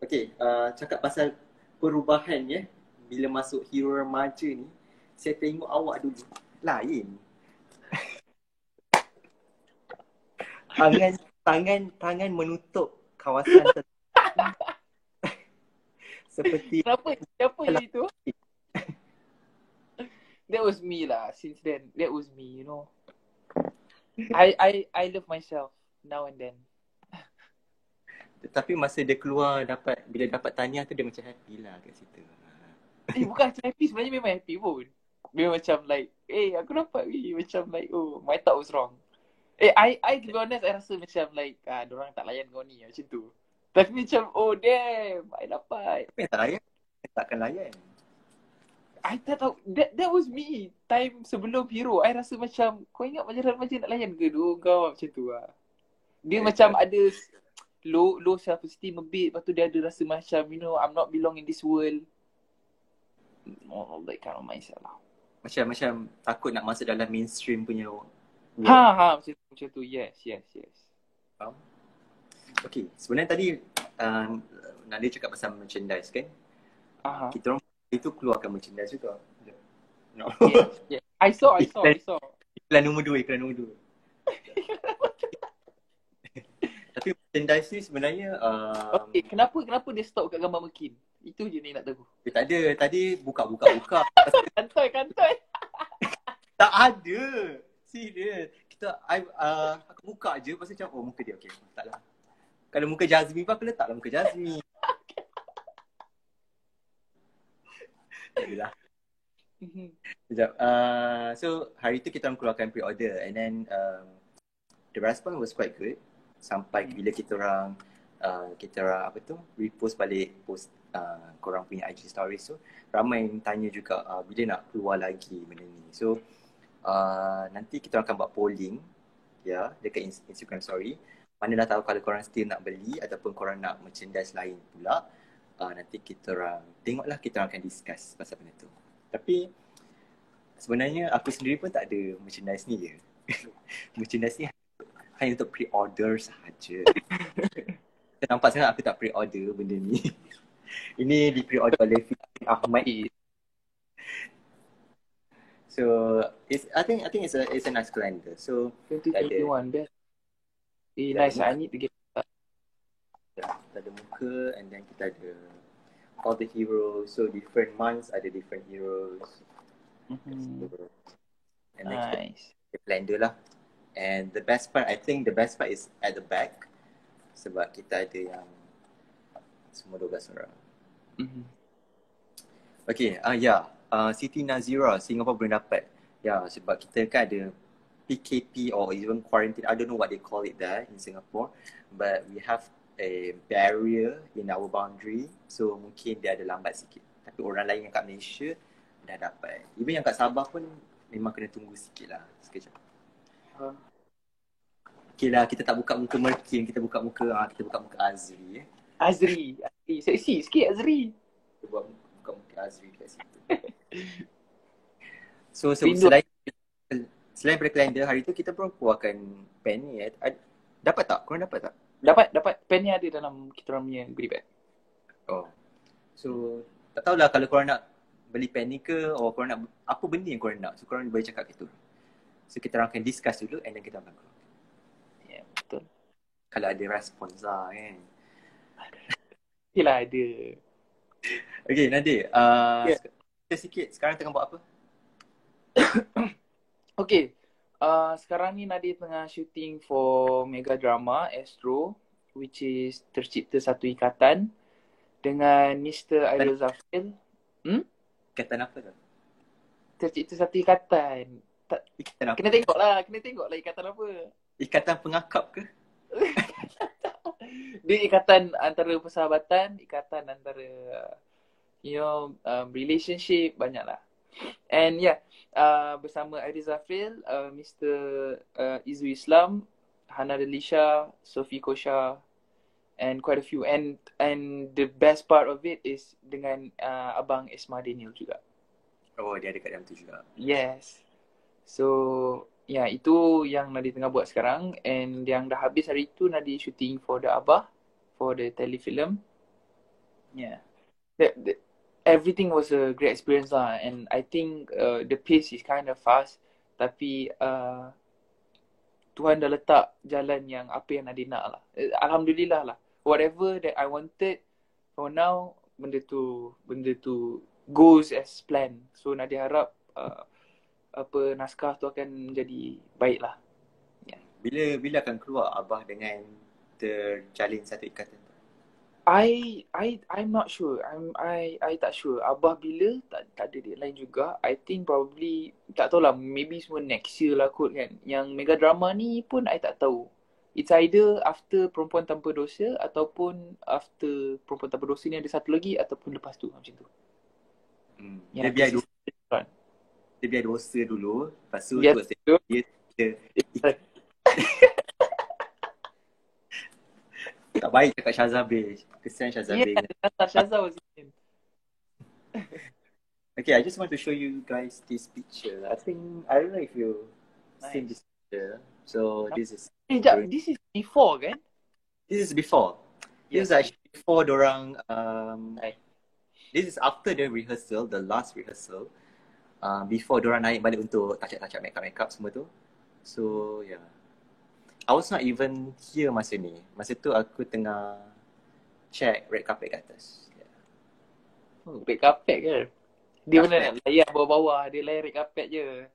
Okay, cakap pasal perubahan ya. Bila masuk hero remaja ni, saya tengok awak dulu lain. Tangan menutup kawasan seperti
Kenapa? Siapa yang itu? That was me lah. Since then, that was me, you know. I love myself now and then.
Tapi masa dia keluar bila dapat tanya tu dia macam happy lah kat situ.
Bukan macam happy, sebenarnya memang happy pun. Dia macam like, aku dapat macam like, oh, my thought was wrong. I to be honest, I rasa macam like, diorang tak layan kau ni, macam tu. Tapi macam, oh damn, I dapat.
Tapi tak layan, takkan layan.
I tak tahu, that was me. Time sebelum hero, I rasa macam, kau ingat macam nak layan ke tu kau, macam tu lah. Dia macam ada low self-esteem a bit, lepas tu dia ada rasa macam, you know, I'm not belong in this world. All that kind of mindset lah.
Macam takut nak masuk dalam mainstream punya world.
Macam tu. Yes.
Okay, sebenarnya tadi Nadia cakap pasal merchandise kan. Kita orang itu keluarkan merchandise juga. No.
Yeah. I saw.
Iklan nombor 2. Tapi merchandise ni sebenarnya
okay, kenapa dia stop kat gambar Mekin? Itu je ni nak tahu.
Tak ada. Tadi buka.
Kantoi.
Tak ada. Serius. Aku buka je pasal macam muka dia okey. Taklah. Kalau muka Jazmi pun aku letaklah muka Jazmi. Adalah. Sekejap. So hari tu kita orang keluarkan pre-order and then the response was quite good sampai bila kita orang repost balik post korang punya IG stories tu, ramai yang tanya juga bila nak keluar lagi benda ni. So nanti kita akan buat polling ya dekat Instagram story. Mana dah tahu kalau korang still nak beli ataupun korang nak merchandise lain pula. Nanti kita orang tengoklah, kita orang akan discuss pasal benda tu. Tapi sebenarnya aku sendiri pun tak ada merchandise ni je. Merchandise ni hanya untuk pre-order sahaja. Nampak sangat aku tak pre-order benda ni. Ini di pre-order oleh Fiqh Ahmad. So I think it's a nice calendar. So
2021 best. Nice. I need to get that.
Kita ada muka and then kita ada all the heroes. So different months ada different heroes. And
nice.
The calendar lah. And the best part, I think the best part is at the back. Sebab kita ada yang semua 12 orang. Okay, Siti Nazira, Singapore belum dapat. Ya, sebab kita kan ada PKP or even quarantine. I don't know what they call it there in Singapore. But we have a barrier in our boundary. So mungkin dia ada lambat sikit. Tapi orang lain yang kat Malaysia dah dapat. Even yang kat Sabah pun memang kena tunggu sikit lah. Sekejap. Okay lah, kita tak buka muka Merkin. Kita buka muka Azri.
Azri. Seksi sikit Azri.
Kita buka muka Azri kat situ. So selain pada kalender, hari tu kita pun keluarkan pen ni. Dapat tak? Korang dapat tak?
Dapat. Pen ni ada dalam kita orang punya goodie bag.
Oh. So, tak tahulah kalau korang nak beli pen ni ke or korang nak apa benda yang korang nak. So, korang boleh cakap gitu. So, kita orang akan discuss dulu and then kita akan keluar.
Ya, betul.
Kalau ada respons lah kan.
Yelah ada.
Okay, Nadir. Kita sikit. Sekarang tengah buat apa?
Okay, sekarang ni Nadir tengah shooting for mega drama Astro, which is Tercipta Satu Ikatan dengan Mr. Aidil Zafil.
Ikatan apa tu?
Tercipta Satu Ikatan.
Ikatan apa?
Kena tengok lah ikatan apa.
Ikatan pengakap ke?
Dia ikatan antara persahabatan, ikatan antara relationship, banyak lah. And bersama Aidil Zafil, Mr. Izu Islam, Hana Delisha, Sophie Kosha, and quite a few. And the best part of it is dengan Abang Esma Daniel juga.
Oh, dia ada kat dalam tu juga.
Yes. So Ya, itu yang Nadi tengah buat sekarang. And yang dah habis hari tu Nadi shooting for the Abah, for the telefilm. Yeah. Everything was a great experience lah. And I think the pace is kind of fast. Tapi Tuhan dah letak jalan yang apa yang Nadi nak lah. Alhamdulillah lah. Whatever that I wanted, for now, benda tu goes as planned. So Nadi harap naskah tu akan menjadi baik lah.
Yeah. Bila akan keluar Abah dengan terjalin satu ikatan?
I'm not sure. I tak sure. Abah bila tak ada deadline juga. I think probably tak tahulah, maybe semua next year lah kot kan. Yang mega drama ni pun I tak tahu. It's either after Perempuan Tanpa Dosa ataupun after Perempuan Tanpa Dosa ni ada satu lagi ataupun lepas tu macam tu.
Dia biar dosa dulu, lepas tu
dia
tak baik cakap Syazabir. Kesian Syazabir.
Syazah was in.
Okay, I just want to show you guys this picture. I don't know if you seen this picture. So this is
this is before kan?
This is before. Yes. This is actually before dorang this is after the rehearsal, the last rehearsal. Before dorang naik balik untuk touch-up makeup semua tu. So yeah. I was not even here masa ni. Masa tu aku tengah check red carpet kat atas. Yeah.
Red carpet ke? Dia mana nak layan bawah-bawah, dia layan red carpet je.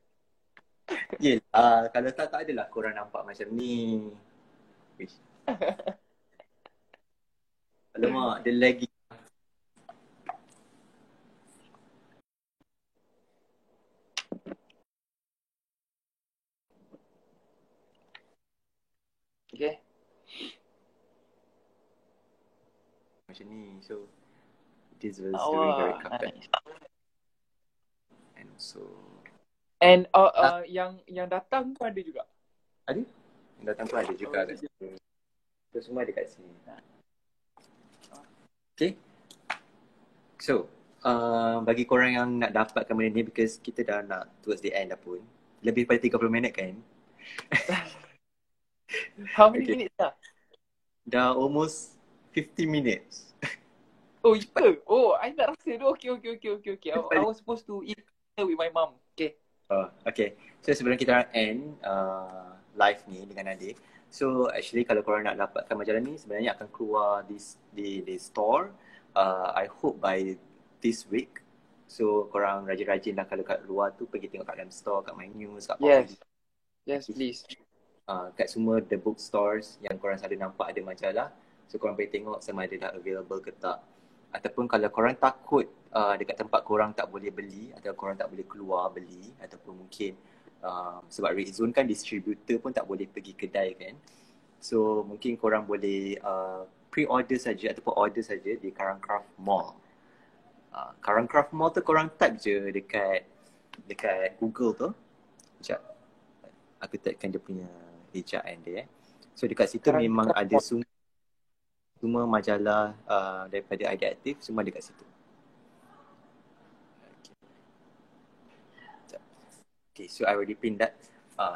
Yelah, kalau tak adalah korang nampak macam ni. Alamak, dia lagi.
Okay.
Macam ni, so this was during the red carpet. Nice. And so
and yang datang tu ada juga?
Ada? Yang datang tu ada juga kat sini. So semua ada kat sini. Okay. So bagi korang yang nak dapatkan benda ni, because kita dah nak towards the end dah pun. Lebih daripada 30 minit kan?
How many minutes dah?
Dah almost 50 minutes.
Oh, yeah. Oh, I nak rasa tu. Okay. I was supposed to eat with my mom. Okay.
Okay. So sebelum kita end live ni dengan Nadir. So actually kalau korang nak dapatkan majalah ni, sebenarnya akan keluar di store. I hope by this week. So korang rajin-rajin lah kalau kat luar tu pergi tengok kat dalam store, kat My News, kat
Yes, please.
Kat semua the bookstores yang korang selalu nampak ada majalah. So korang boleh tengok sama ada dah available ke tak. Ataupun kalau korang takut dekat tempat korang tak boleh beli atau korang tak boleh keluar beli, ataupun mungkin sebab Red Zone kan distributor pun tak boleh pergi kedai kan. So mungkin korang boleh pre-order saja ataupun order saja di Karangcraft Mall. Karangcraft Mall tu korang type je dekat Google tu. Sekejap. Aku typekan dia punya ejaan dia. So dekat situ memang ada semua majalah daripada Idea Aktif, semua dekat situ. Okay, so I already pin that.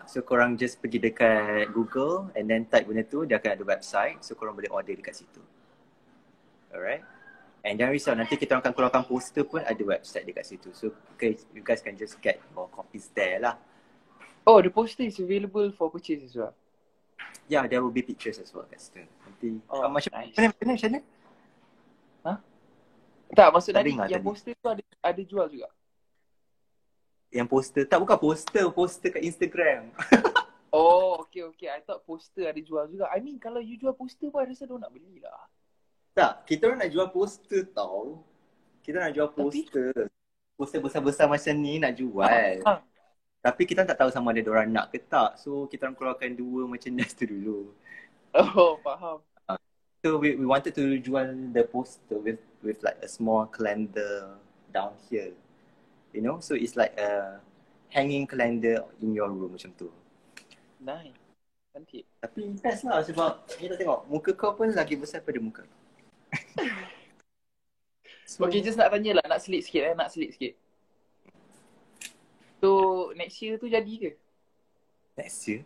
So korang just pergi dekat Google and then type benda tu, dia akan ada website. So korang boleh order dekat situ. Alright. And jangan risau, nanti kita akan keluarkan poster pun ada website dekat situ. So okay, you guys can just get more copies there lah.
Oh, the poster is available for purchase as well?
Yeah, there will be pictures as well kat situ. Nanti macam
nice.
Macam mana?
Tak, maksud tadi yang poster tu ada jual juga?
Yang poster? Tak, bukan poster kat Instagram.
Oh, okay. I thought poster ada jual juga. I mean, kalau you jual poster pun I rasa diorang nak belilah.
Tak, kita orang nak jual poster tau. Kita nak jual poster. Poster besar-besar macam ni nak jual. Tapi kita tak tahu sama ada diorang nak ke tak. So kita orang keluarkan 2 merchandise tu dulu.
Oh, faham.
So we wanted to jual the poster with like a small calendar down here. You know, so it's like a hanging calendar in your room macam tu.
Nice. Cantik.
Tapi best lah sebab kita tengok muka kau pun lagi besar daripada muka.
So, okay, just nak tanya lah, nak selit sikit. So next year tu jadi ke?
Next year?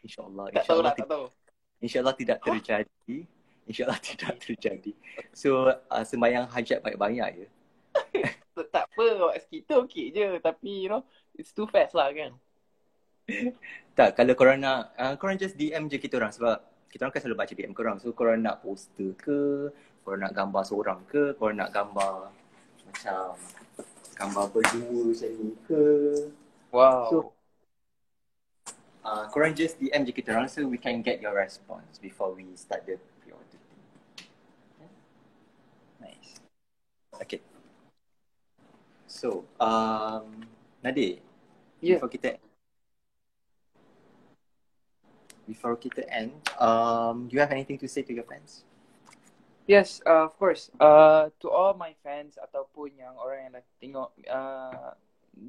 InsyaAllah.
Tak tahu lah, tak tahu.
InsyaAllah tidak terjadi. InsyaAllah tidak terjadi. So, sembahyang hajat banyak-banyak je.
Tak apa, kita okey je. Tapi it's too fast lah kan.
Tak, kalau korang nak, korang just DM je kita orang sebab kita orang kan selalu baca DM korang. So, korang nak poster ke, korang nak gambar seorang ke, korang nak gambar macam gambar berdua macam ni ke.
Wow.
So, korang just DM je kita orang so we can get your response before we start the pre-order thing. Okay? Nice. Okay. So, Nadir,
Yeah.
Before kita end, do you have anything to say to your fans?
Yes, of course. To all my fans ataupun yang orang yang nak tengok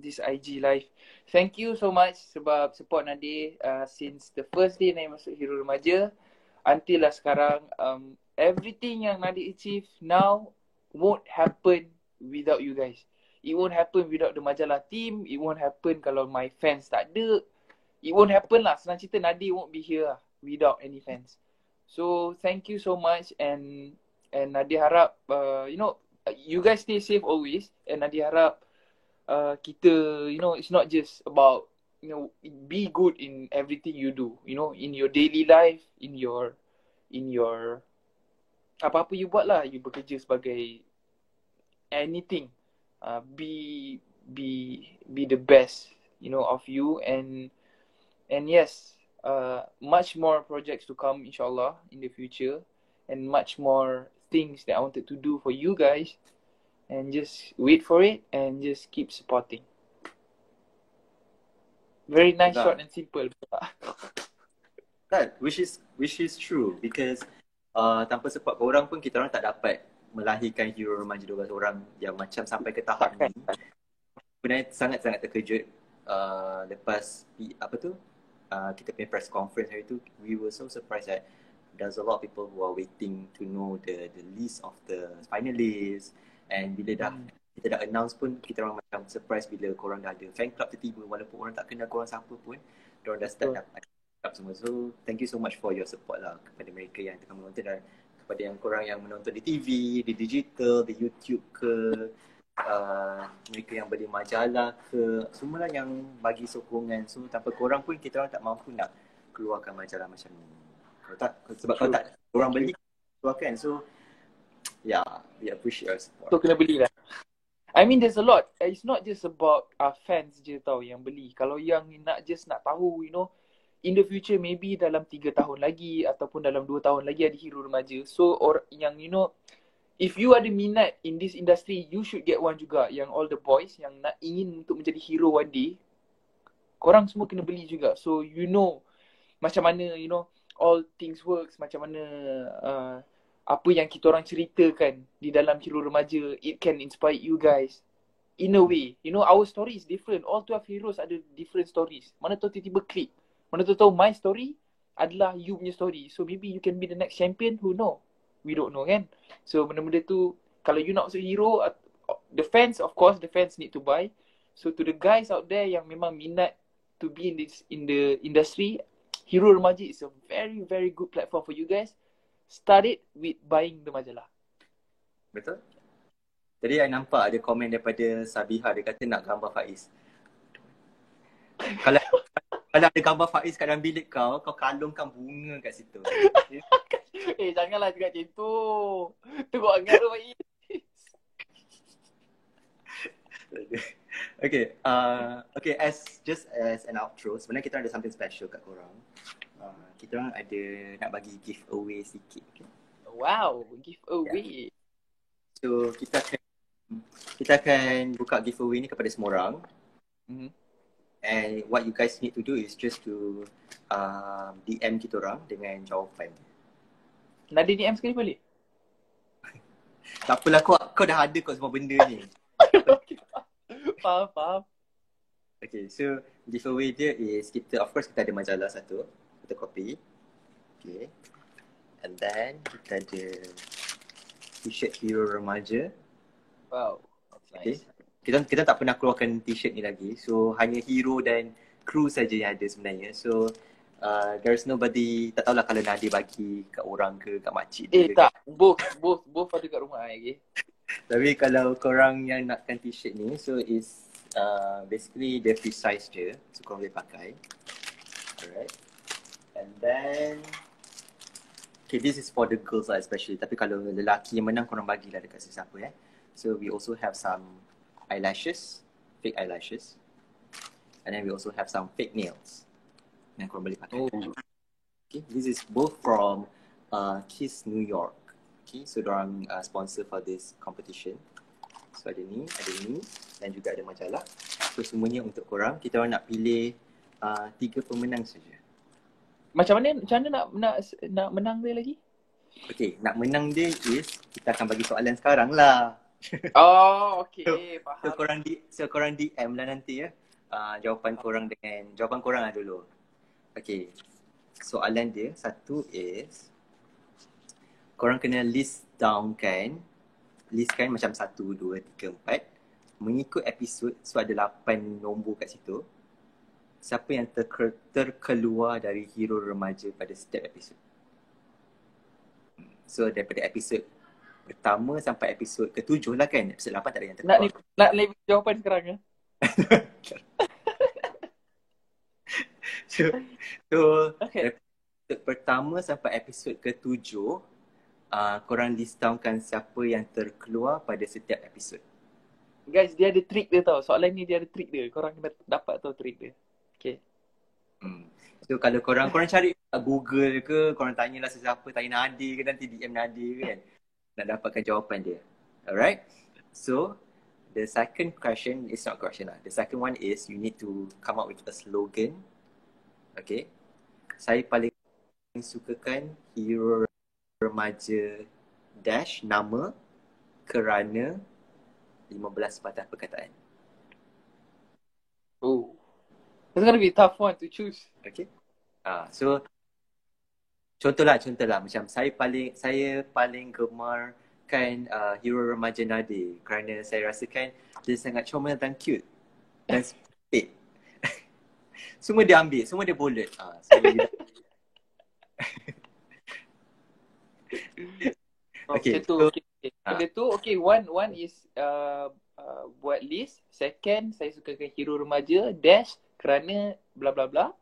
this IG live, thank you so much sebab support Nadir since the first day Nadir masuk Hero Remaja until lah sekarang. Everything yang Nadir achieve now won't happen without you guys. It won't happen without the majalah team. It won't happen kalau my fans tak ada. It won't happen lah. Senang cerita, Nadir won't be here lah without any fans. So thank you so much and Nadir harap you guys stay safe always and Nadir harap kita it's not just about be good in everything you do, in your daily life, in your apa-apa you buat lah, you bekerja sebagai anything, be the best of you and yes, much more projects to come inshallah in the future and much more things that I wanted to do for you guys and just wait for it and just keep supporting. Very nice, short and simple.
That which is true because tanpa support korang pun kita orang tak dapat melahirkan Hero Remaja 12 orang yang macam sampai ke tahap ni. Sebenarnya sangat-sangat terkejut lepas kita punya press conference hari tu, we were so surprised that there's a lot of people who are waiting to know the list of the finalists and bila kita dah announce pun kita orang macam surprise bila korang dah ada fan club tiba-tiba walaupun orang tak kenal korang siapa pun diorang dah start dapat club semua. So thank you so much for your support lah kepada mereka yang tengah menonton dan kepada yang korang yang menonton di TV, di digital, di YouTube ke, mereka yang beli majalah ke, semualah yang bagi sokongan. So tanpa korang pun kita orang tak mampu nak keluarkan majalah macam ni. Kalau tak korang beli keluarkan. So yeah, we appreciate your support.
So kena beli lah. I mean there's a lot. It's not just about fans je tau yang beli. Kalau yang nak tahu in the future maybe dalam 3 tahun lagi ataupun dalam 2 tahun lagi ada Hero Remaja. So yang if you ada minat in this industry, you should get one juga. Yang all the boys yang nak ingin untuk menjadi hero one day, korang semua kena beli juga. So macam mana all things works, macam mana apa yang kita orang ceritakan di dalam Hero Remaja, it can inspire you guys in a way. Our story is different. All 12 heroes ada different stories. Mana tahu tiba-tiba click. Mana tahu my story adalah you punya story. So maybe you can be the next champion, who know? We don't know kan. So benda-benda tu, kalau you nak masuk hero, the fans need to buy. So to the guys out there yang memang minat to be in the industry, Hero Remaja is a very very good platform for you guys. Start it with buying the majalah.
Betul. Tadi I nampak ada komen daripada Sabiha, dia kata nak gambar Faiz. Kalau ada gambar Faiz kat dalam bilik kau kalungkan bunga kat situ.
Janganlah cakap macam tu. Teruk anggar tu Faiz.
Okay, as an outro, sebenarnya kita ada something special kat korang. Kita orang ada nak bagi giveaway sikit. Okay?
Wow, giveaway.
Yeah. So kita akan buka giveaway ni kepada semua orang. And what you guys need to do is just to DM kita orang dengan jawapan.
Nadir DM sekali boleh?
Tak apalah, kau dah ada kau semua benda ni.
Faham.
Okay, so giveaway dia is of course kita ada majalah satu, fotokopi. Okay. And then kita ada t-shirt Hero Remaja.
Wow, that's nice. Okay.
kita tak pernah keluarkan t-shirt ni lagi. So hanya hero dan crew saja yang ada sebenarnya. So there's nobody, tak tahulah kalau Nadia bagi kat orang ke kat makcik dia
Tak,
kan.
both ada kat rumah lagi.
Tapi kalau korang yang nakkan t-shirt ni, so is basically dia free size je. So korang boleh pakai. Alright. And then okay, this is for the girls lah especially. Tapi kalau lelaki yang menang, korang bagilah dekat sesiapa So we also have some eyelashes, fake eyelashes. And then we also have some fake nails yang korang boleh pakai. Okay, this is both from Kiss New York. Okay, so dorang sponsor for this competition. So ada ni dan juga ada majalah. So semuanya untuk korang. Kita orang nak pilih 3 pemenang saja.
Macam mana nak menang dia lagi?
Okay, nak menang dia is kita akan bagi soalan sekarang lah.
Oh, okay, faham.
So korang DM lah nanti jawapan korang lah dulu. Okay, soalan dia satu is korang kena listkan macam 1, 2, 3, 4 mengikut episod. So ada 8 nombor kat situ. Siapa yang terkeluar dari hero remaja pada setiap episod. So daripada episod pertama sampai episod ke-7 lah kan. Episod 8 tak ada yang terkeluar.
Nak leave jawapan sekarang ya?
So okay. Episod pertama sampai episod ke-7 korang listkan siapa yang terkeluar pada setiap episod.
Guys, dia ada trik dia tau. Soalan ni dia ada trik dia. Korang kena dapat tau trik dia. Okay.
So kalau korang cari Google ke, korang tanyalah sesiapa, tanya Nadia ke, nanti DM Nadia kan, nak dapatkan jawapan dia. Alright. So the second question is not question lah. The second one is you need to come up with a slogan. Okay. Saya paling sukakan hero remaja dash nama kerana 15 patah perkataan.
Oh. It's gonna be a tough one to choose.
Okay. So contohlah macam saya paling gemarkan hero remaja Nadia kerana saya rasakan dia sangat comel dan cute dan speed. Semua dia ambil, semua dia bullet. Okay,
okay, one is buat list. Second, saya sukakan hero remaja dash kerana bla bla bla.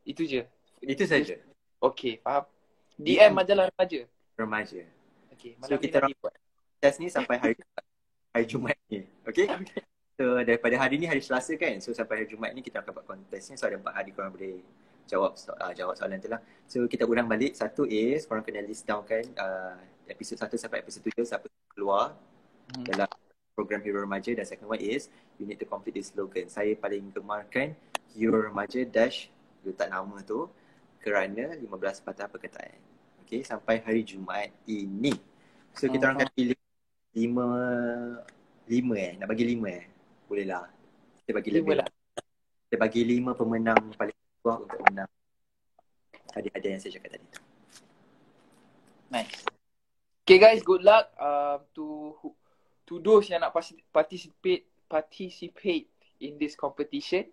Itu je.
Itu saja.
Okay, faham. DM majalah remaja. Okay,
so kita buat test ni sampai hari Jumaat ni. Okay? So daripada hari ni hari Selasa kan. So sampai hari Jumaat ni kita akan buat kontes ni. So ada 4 hari korang boleh jawab soalan tu lah. So kita ulang balik. Satu is korang kena list down kan episod 1 sampai episod 7 siapa keluar dalam program Hero Remaja. Dan second one is you need to complete this slogan. Saya paling gemarkan Hero Remaja dash letak nama tu kerana 15 patah perkataan. Okay, sampai hari Jumaat ini. So kita orang akan pilih 5 nak bagi 5 boleh lah. Kita bagi 5 lah. Kita bagi 5 pemenang paling kuat untuk menang hadiah-hadiah yang saya cakap tadi.
Nice. Okay guys, good luck to those yang nak participate in this competition.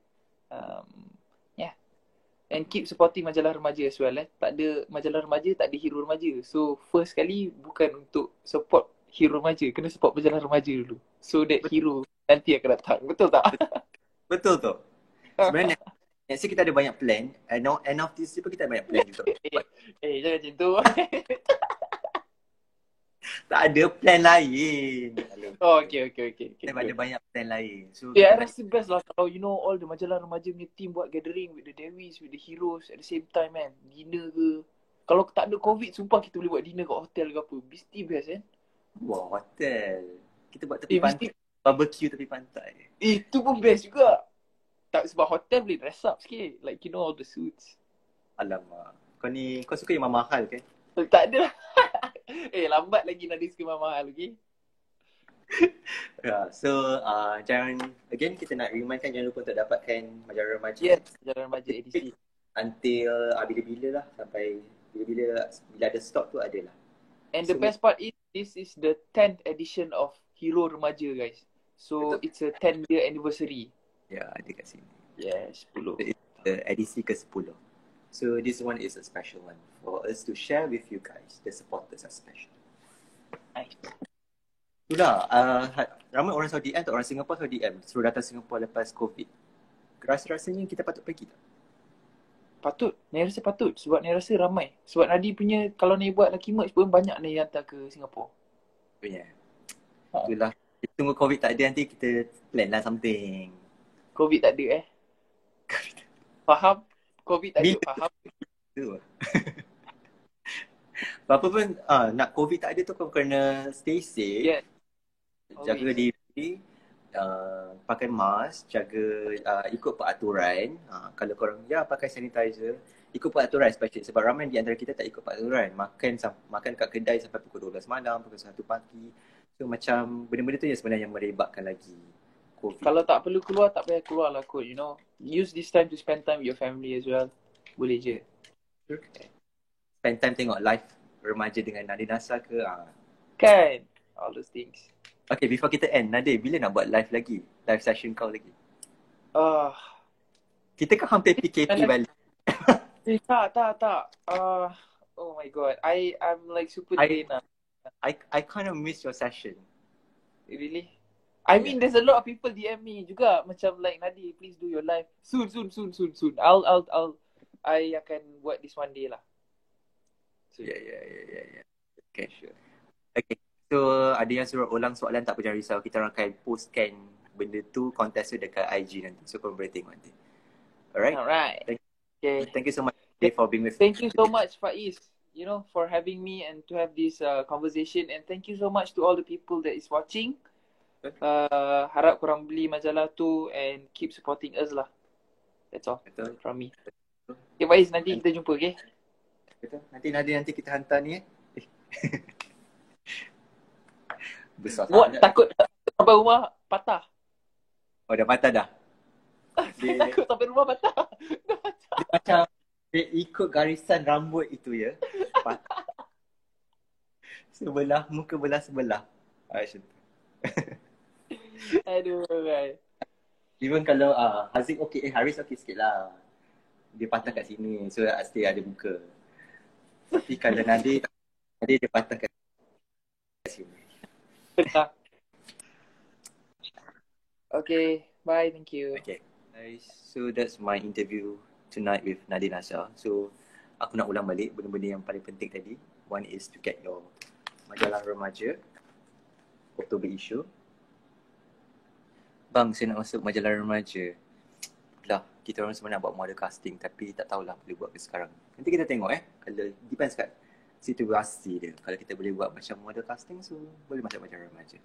And keep supporting majalah remaja as well. Tak ada majalah remaja, tak ada hero remaja. So first kali bukan untuk support hero remaja, kena support majalah remaja dulu. So that hero nanti akan datang. Betul tak?
Betul tu. Sebenarnya next year kita ada banyak plan. End of this year kita ada banyak plan juga.
Jangan macam tu.
Tak ada plan lain.
Oh, okay.
Kita ada banyak plan lain. So
I rasa best lah kalau all the majalah remaja punya team buat gathering with the Devis, with the heroes at the same time kan. Dinner ke. Kalau tak ada COVID, sumpah kita boleh buat dinner kat hotel ke apa. Mesti best kan.
Wah, hotel. Kita buat tepi pantai. Barbecue tepi pantai.
Itu pun best juga. Tak, sebab hotel boleh dress up sikit. Like all the suits.
Alamak. Kau suka yang mahal kan?
Tak ada lah. Lambat lagi nak diskon mahal, okay?
So, again kita nak remind kan, jangan lupa untuk dapatkan majalah remaja.
Yes, majalah remaja edisi.
Until bila-bila lah, sampai bila ada stok tu ada lah.
And the best part is, this is the 10th edition of Hero Remaja guys. So it's a 10-year anniversary.
Ya, ada kat sini.
Yes, 10.
It's the edisi ke-10. So this one is a special one for us to share with you guys. The supporters are special.
Nice.
Itulah, ramai orang Saudi atau orang Singapura Saudi suruh datang Singapura lepas COVID. Rasa-rasanya kita patut pergi tak?
Patut. Ni rasa patut. Sebab ni rasa ramai. Sebab Nadi punya, kalau ni buat Lucky Merch pun banyak ni yang hantar ke Singapura.
Yeah. Itulah. Kita tunggu COVID tak ada, nanti kita plan lah something.
COVID tak ada Faham? COVID tak ada, faham?
Itu. Apa pun, nak COVID tak ada tu kau kena stay safe.
Yeah.
Jaga diri, pakai mask, ikut peraturan. Kalau korang pakai sanitizer, ikut peraturan especially sebab ramai di antara kita tak ikut peraturan. Makan kat kedai sampai pukul 12 malam, pukul 1 pagi. So macam benda-benda tu yang sebenarnya merebakkan lagi COVID.
Kalau tak perlu keluar, tak payah keluar lah kot, you know. Use this time to spend time with your family as well. Boleh je.
Okay. Spend time tengok live remaja dengan Nadir Nasser ke?
Kan? All those things.
Okay, before kita end, Nadir, bila nak buat live lagi? Live session kau lagi? Kita kan hampir PKP balik.
Tak. Oh my god. I'm like super drained now.
I kind of miss your session.
Really? I mean, there's a lot of people DM me juga. Macam like, Nadir, please do your live. Soon. I akan buat this one day lah.
So, yeah. Okay, sure. Okay. So, ada yang suruh ulang soalan, tak apa, jangan risau. Kita orang akan postkan benda tu, kontes tu dekat IG nanti. So, korang boleh tengok nanti. Alright. Thank you so much for being with me.
Thank you so much, Faiz, you know, for having me and to have this conversation. And thank you so much to all the people that is watching. Harap korang beli majalah tu and keep supporting us lah. That's all from me. Okay, Faiz, nanti kita jumpa, okay?
Betul. Nanti kita hantar ni besar sangat.
Takut sampai rumah patah.
Oh, dah patah dah?
Takut sampai rumah patah. Dah patah.
Dia macam dia ikut garisan rambut itu ya. Patah. Muka belah sebelah. Macam tu.
Aduh, right.
Even kalau Haziq okey, Haris okey sikit lah. Dia patah kat sini, so still ada muka. Tapi kalau Nadir dia patah kat sini.
Okay, bye, thank you.
Okay, guys, so that's my interview tonight with Nadir Nasser. So aku nak ulang balik benda-benda yang paling penting tadi. One is to get your majalah remaja Oktober issue. Bang, saya nak masuk majalah remaja. Lah, kita orang semua nak buat model casting tapi tak tahulah boleh buat ke sekarang. Nanti kita tengok kalau depends kat situasi dia. Kalau kita boleh buat macam model casting, so boleh masuk majalah remaja.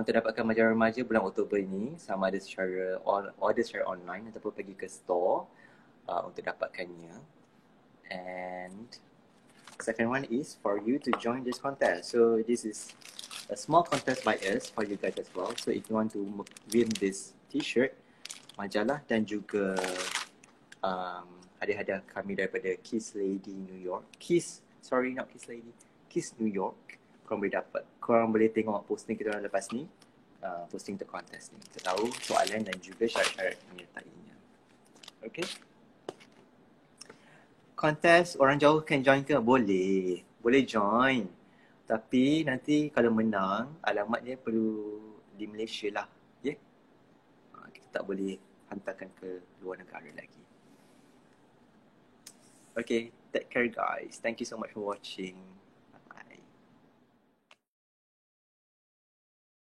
Untuk dapatkan majalah remaja bulan Oktober ini, sama ada secara order secara online ataupun pergi ke store untuk dapatkannya. And second one is for you to join this contest. So this is a small contest by us for you guys as well. So if you want to win this t-shirt, majalah dan juga hadiah-hadiah kami daripada Kiss Lady New York. Kiss New York. Korang boleh dapat. Korang boleh tengok posting kita orang lepas ni. Posting untuk contest ni. Kita tahu soalan dan juga syarat-syarat menyertainya. Okay. Contest orang jauh can join ke? Boleh. Boleh join. Tapi nanti kalau menang, alamatnya perlu di Malaysia lah. Ya? Kita tak boleh hantarkan ke luar negara lagi. Okay, take care guys. Thank you so much for watching.